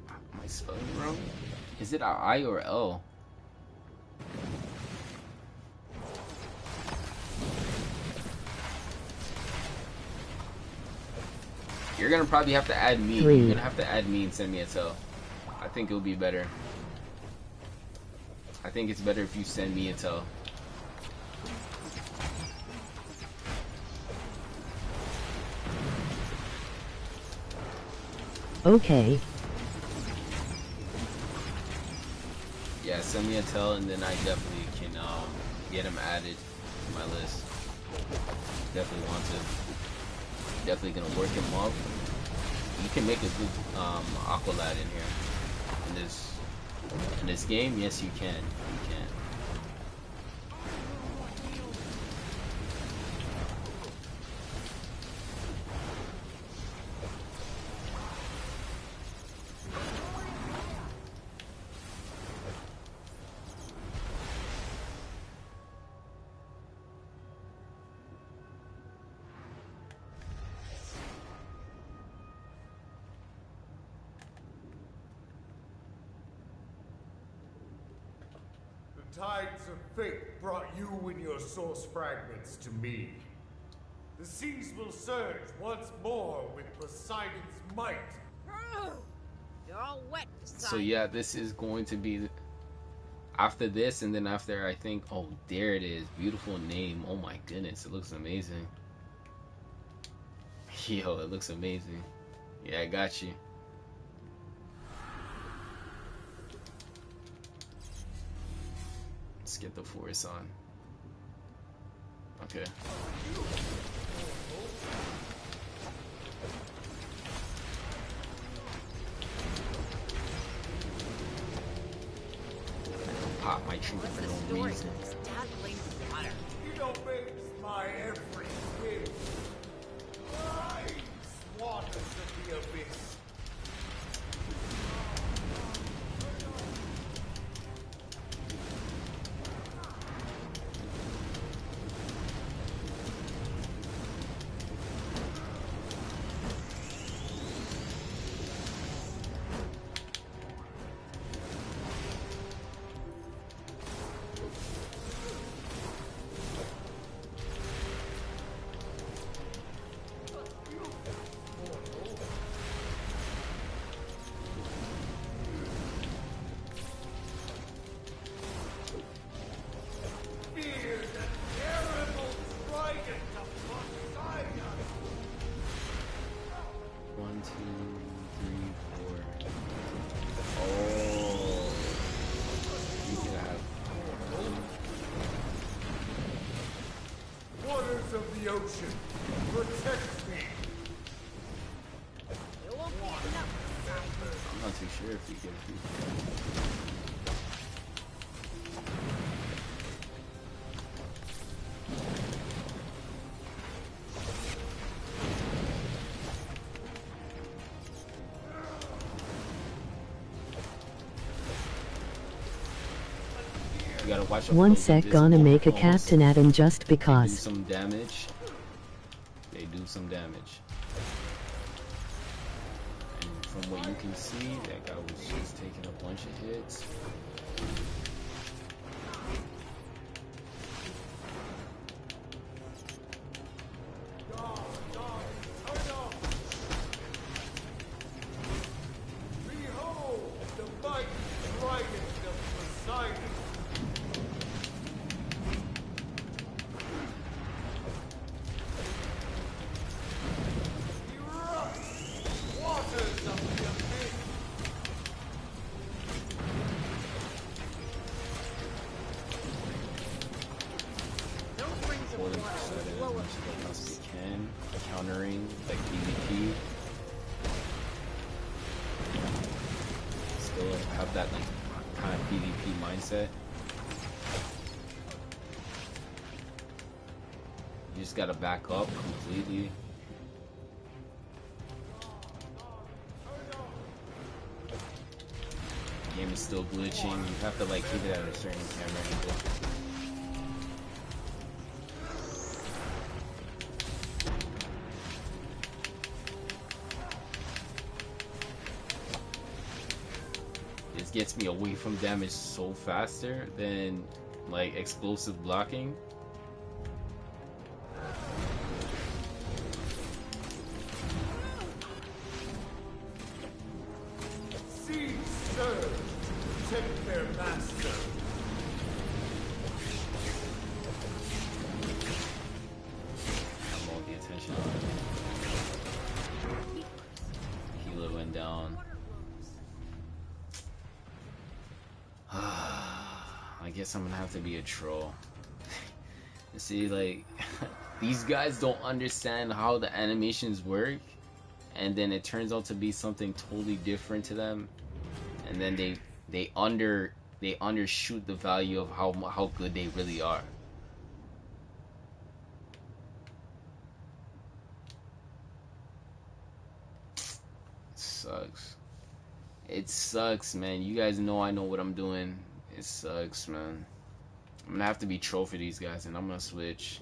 Am I spelling it wrong? Is it a I or L? You're gonna probably have to add me. 3. You're gonna have to add me and send me a tell. I think it'll be better. I think it's better if you send me a tell. Okay. Yeah, send me a tell and then I definitely can get him added to my list. Definitely want to. Definitely gonna work him up. You can make a good Aqualad in here. In this game, yes you can. You can. The tides of fate brought you and your source fragments to me. The seas will surge once more with Poseidon's might. You're all wet. So yeah, this is going to be after this, and then after I think, oh, there it is. Beautiful name. Oh my goodness, it looks amazing. Yo, it looks amazing. Yeah, I got you. Let's get the force on. Okay. Pop my trigger What's for the no story? reason. Dad blames water. It obeys my every whim. Rise, waters of the abyss. the ocean, protect me. It won't be enough. I'm not too sure if we get a few. You gotta watch out for One those sec, gonna invisible make a clones. Captain Atom just They do because. some damage. They do some damage. And from what you can see, that guy was just taking a bunch of hits. Behold, the mighty dragon of Poseidon. Erupt, waters of the abyss. Don't bring the Pulling water. Poseidon as Blow much up. as they can, countering like PvP. Still have that like kind of PvP mindset. You just gotta back up completely. The game is still glitching. You have to like keep it at a certain camera angle. This gets me away from damage so faster than like explosive blocking. Seas surge to protect their master. I'm all the attention on it. Healer went down. I guess I'm gonna have to be a troll. See, like, these guys don't understand how the animations work, and then it turns out to be something totally different to them, and then they undershoot the value of how good they really are. Sucks. It sucks, man. You guys know I know what I'm doing. It sucks, man. I'm gonna have to be troll for these guys, and I'm gonna switch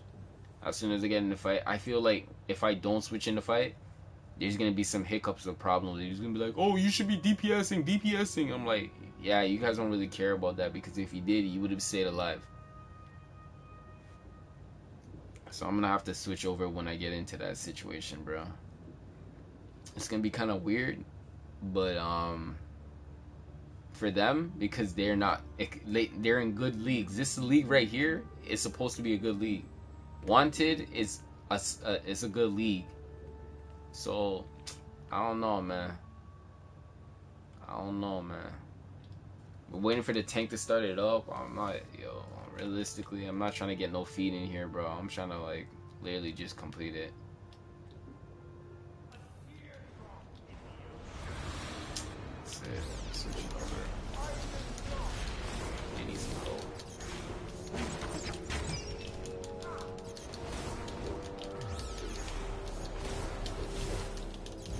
as soon as I get in the fight. I feel like if I don't switch in the fight, there's gonna be some hiccups or problems. He's gonna be like, "Oh, you should be DPSing." I'm like, "Yeah, you guys don't really care about that, because if you did, you would have stayed alive." So I'm gonna have to switch over when I get into that situation, bro. It's gonna be kind of weird, but for them, because they're not, they're in good leagues. This league right here is supposed to be a good league. Wanted is a good league. So I don't know, man. We're waiting for the tank to start it up. I'm not, realistically, I'm not trying to get no feed in here, bro. I'm trying to like literally just complete it. That's it. Switching over. I need some gold.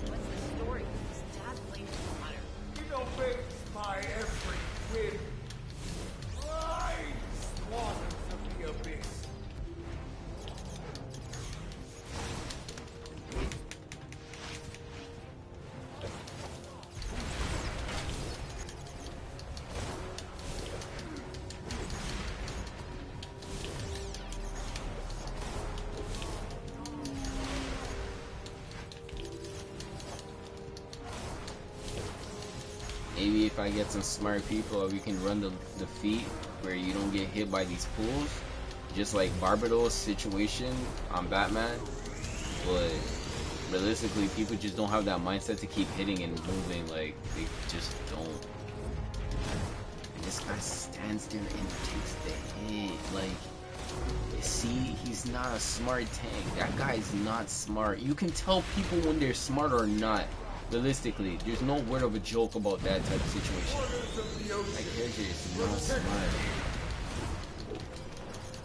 What's the story? His dad blamed water. It obeys my every whim. Rise, waters of the abyss. Maybe if I get some smart people, we can run the feat where you don't get hit by these pools, just like Barbados' situation on Batman. But realistically, people just don't have that mindset to keep hitting and moving. Like, they just don't. And this guy stands there and takes the hit. Like, See, he's not a smart tank. That guy is not smart. You can tell people when they're smart or not. Realistically, there's no word of a joke about that type of situation. That character is not smart.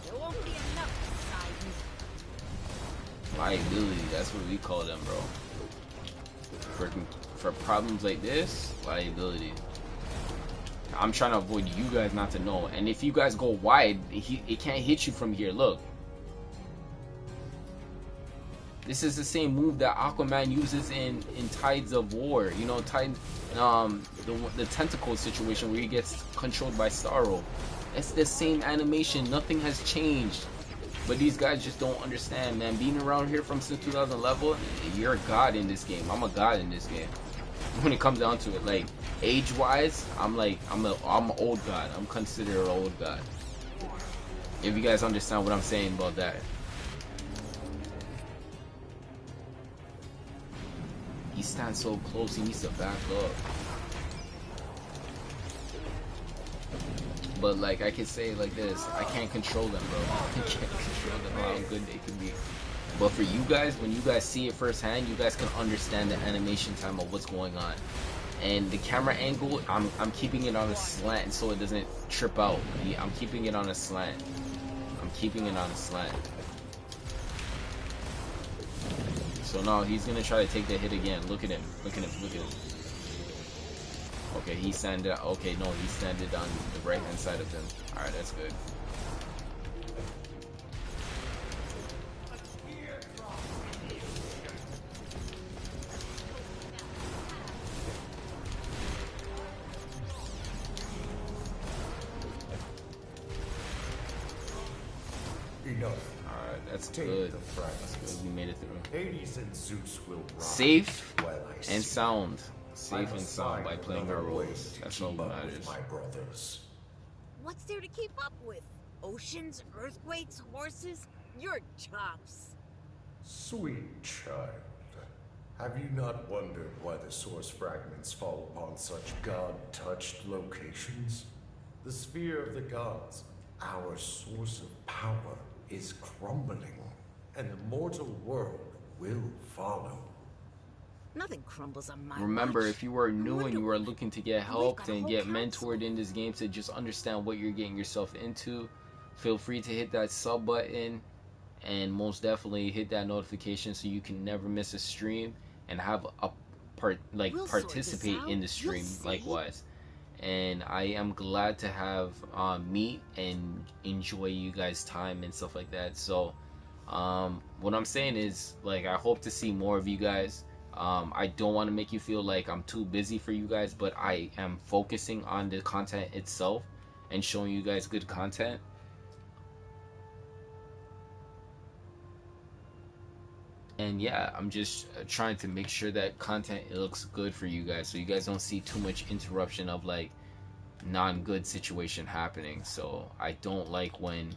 There won't be enough Poseidon. Liability, that's what we call them, bro. For problems like this, liability. I'm trying to avoid you guys not to know. And if you guys go wide, it can't hit you from here. Look. This is the same move that Aquaman uses in Tides of War. You know, the tentacle situation where he gets controlled by Starro. It's the same animation. Nothing has changed. But these guys just don't understand, man. Being around here from since 2011, you're a god in this game. I'm a god in this game. When it comes down to it, like age-wise, I'm an old god. I'm considered an old god. If you guys understand what I'm saying about that. He stands so close, he needs to back up. But like I can say it like this, I can't control them, bro. I can't control them how good they can be. But for you guys, when you guys see it firsthand, you guys can understand the animation time of what's going on. And the camera angle, I'm keeping it on a slant so it doesn't trip out. I'm keeping it on a slant. I'm keeping it on a slant. So now he's gonna try to take the hit again. Look at him. Look at him. Look at him. Okay, he sanded. Okay, no, he sanded on the right hand side of him. All right, that's good. Enough. Alright, that's good. That's good. We made it through. Hades and Zeus will rise Safe while I and sleep. sound. Safe and sound by Find playing our another way roles. to That's keep all that up with matters. my brothers. What's there to keep up with? Oceans, earthquakes, horses? Your chops. Sweet child, have you not wondered why the source fragments fall upon such god-touched locations? The sphere of the gods, our source of power, is crumbling, and the mortal world will follow. Nothing crumbles on my Remember, watch. if you are new and Wonder you are looking to get We've helped got a and whole get council. mentored in this game to just understand what you're getting yourself into, feel free to hit that sub button and most definitely hit that notification so you can never miss a stream and have a We'll sort this participate out. in the You'll stream see. likewise. And I am glad to have meet and enjoy you guys' time and stuff like that. So what I'm saying is, like, I hope to see more of you guys. I don't want to make you feel like I'm too busy for you guys, but I am focusing on the content itself and showing you guys good content. And yeah, I'm just trying to make sure that content looks good for you guys, so you guys don't see too much interruption of like non-good situation happening. So I don't like when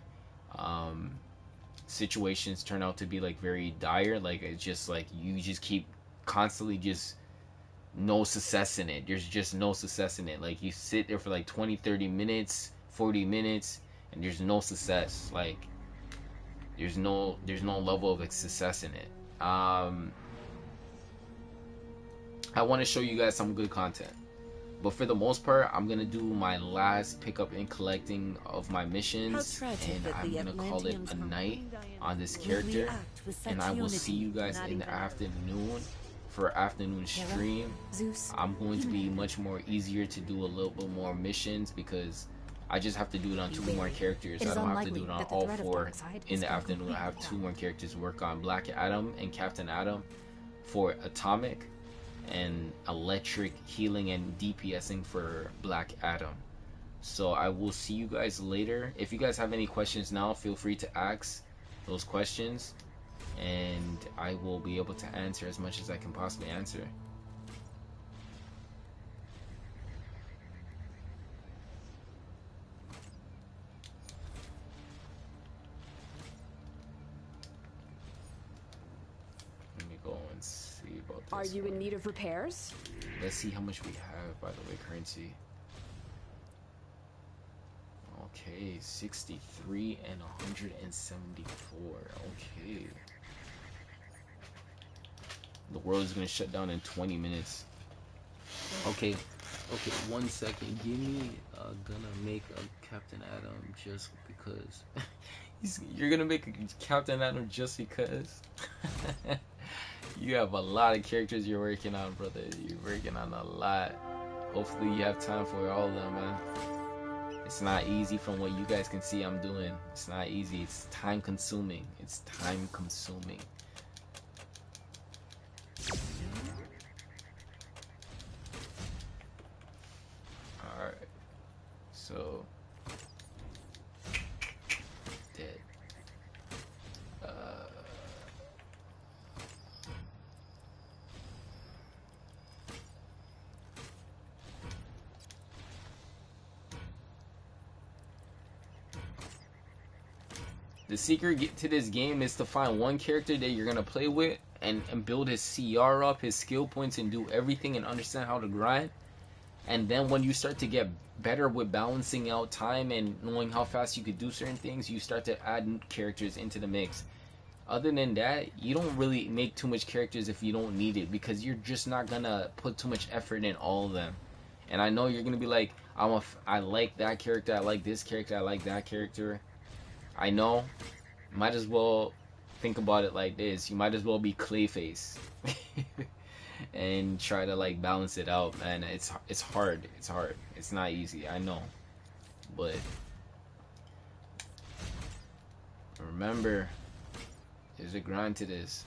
situations turn out to be like very dire. Like it's just like you just keep constantly just no success in it. There's just no success in it. Like you sit there for like 20, 30 minutes, 40 minutes, and there's no success. Like there's no level of success in it. I want to show you guys some good content, but for the most part, I'm gonna do my last pickup and collecting of my missions, and I'm gonna call it a night on this character, and I will see you guys in the afternoon for afternoon stream. I'm going to be much more easier to do a little bit more missions because I just have to do it on 2 more characters. I don't have to do it on all 4 in the afternoon. I have 2 more characters to work on: Black Adam and Captain Adam for Atomic, and Electric Healing and DPSing for Black Adam. So I will see you guys later. If you guys have any questions now, feel free to ask those questions, and I will be able to answer as much as I can possibly answer. Let me go and see about this. Are you in one. need of repairs? Let's see how much we have, by the way, currency. Okay, 63 and 174. Okay. The world is gonna shut down in 20 minutes. Okay, okay, 1 second. Give me gonna make a Captain Atom just because. You're gonna make a Captain Atom just because? You have a lot of characters you're working on, brother. You're working on a lot. Hopefully you have time for all of them, man. It's not easy from what you guys can see I'm doing. It's not easy. It's time consuming. It's time consuming. Alright. So dead. The secret to this game is to find one character that you're gonna play with and build his CR up, his skill points, and do everything and understand how to grind. And then when you start to get better with balancing out time and knowing how fast you could do certain things, you start to add characters into the mix. Other than that, you don't really make too much characters if you don't need it, because you're just not gonna put too much effort in all of them. And I know you're gonna be like, I like that character, I like this character, I like that character. I know. Might as well think about it like this. You might as well be Clayface. And try to like balance it out, man. It's hard. It's hard. It's not easy. I know. But remember, there's a grind to this.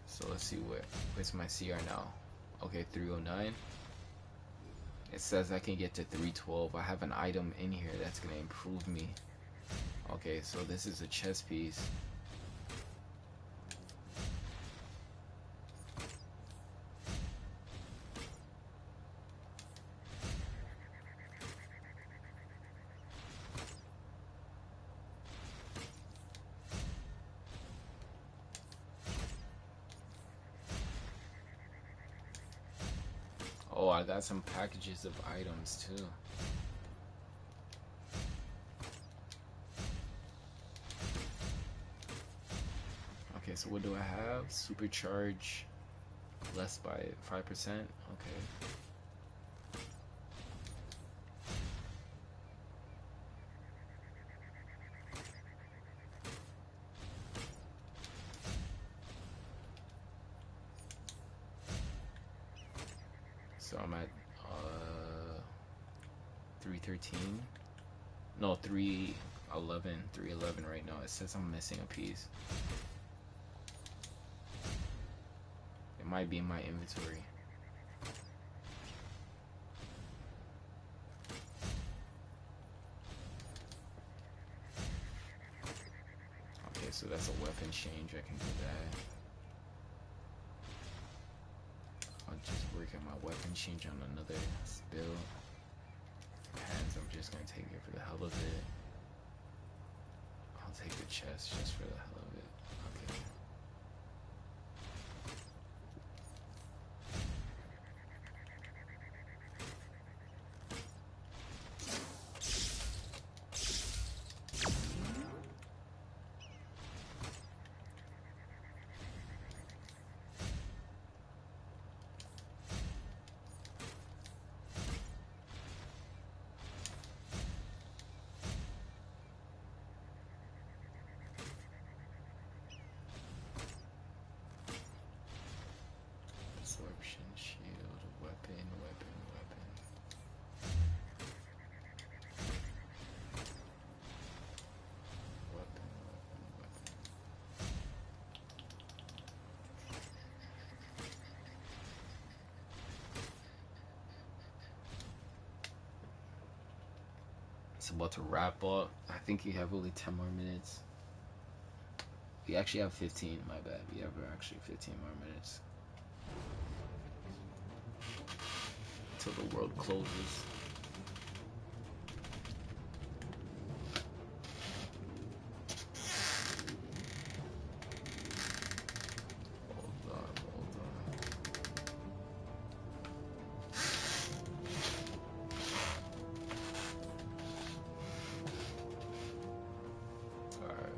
So let's see where's my CR now. Okay, 309. It says I can get to 312. I have an item in here that's gonna improve me. Okay, so this is a chest piece. Oh, I got some packages of items too. Okay, so what do I have? Supercharge less by 5%. Okay. So I'm at 313. No, 311. 311 right now. It says I'm missing a piece. It might be in my inventory. Okay, so that's a weapon change. I can do that. I'll just work on my weapon change on another build. Hands, I'm just gonna take it for the hell of it. I'll take the chest just for the hell of it. Okay. It's about to wrap up. I think you have only 10 more minutes. We actually have 15, my bad. We have actually 15 more minutes. Until the world closes. Hold on, hold on. Alright.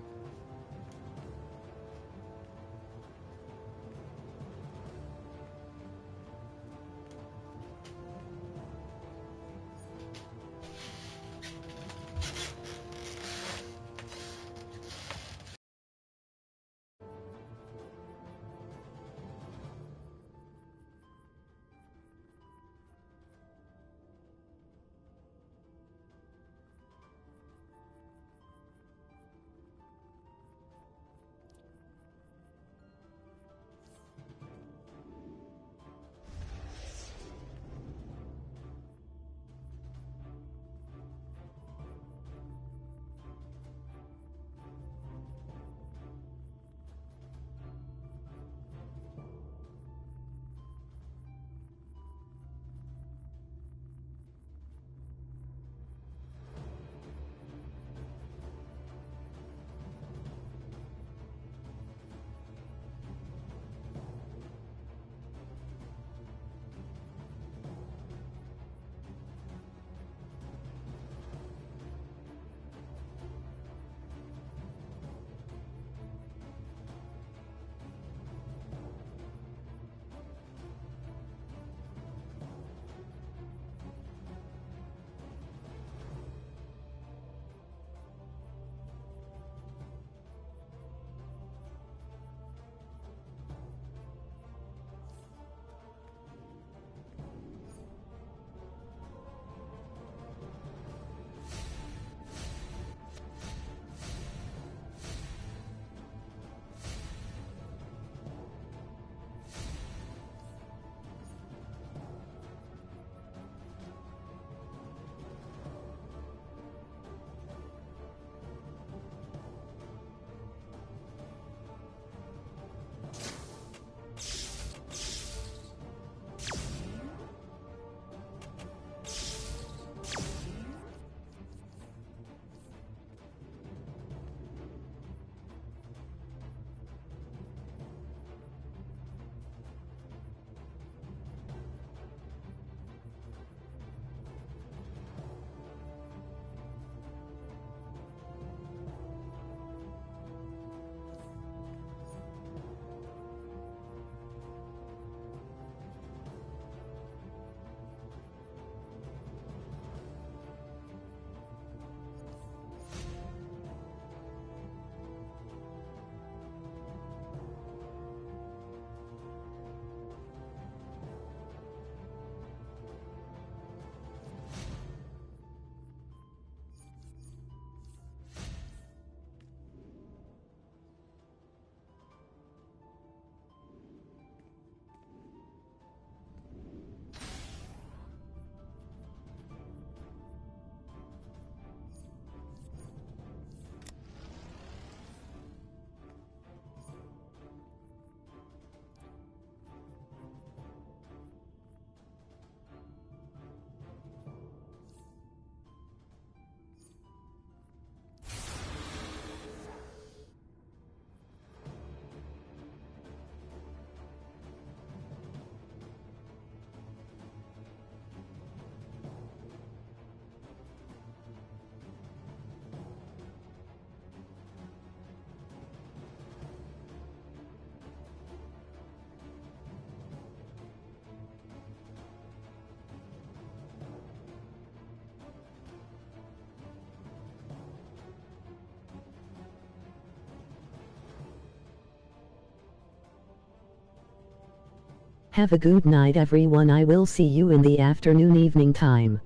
Have a good night everyone. I will see you in the afternoon evening time.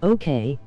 Okay.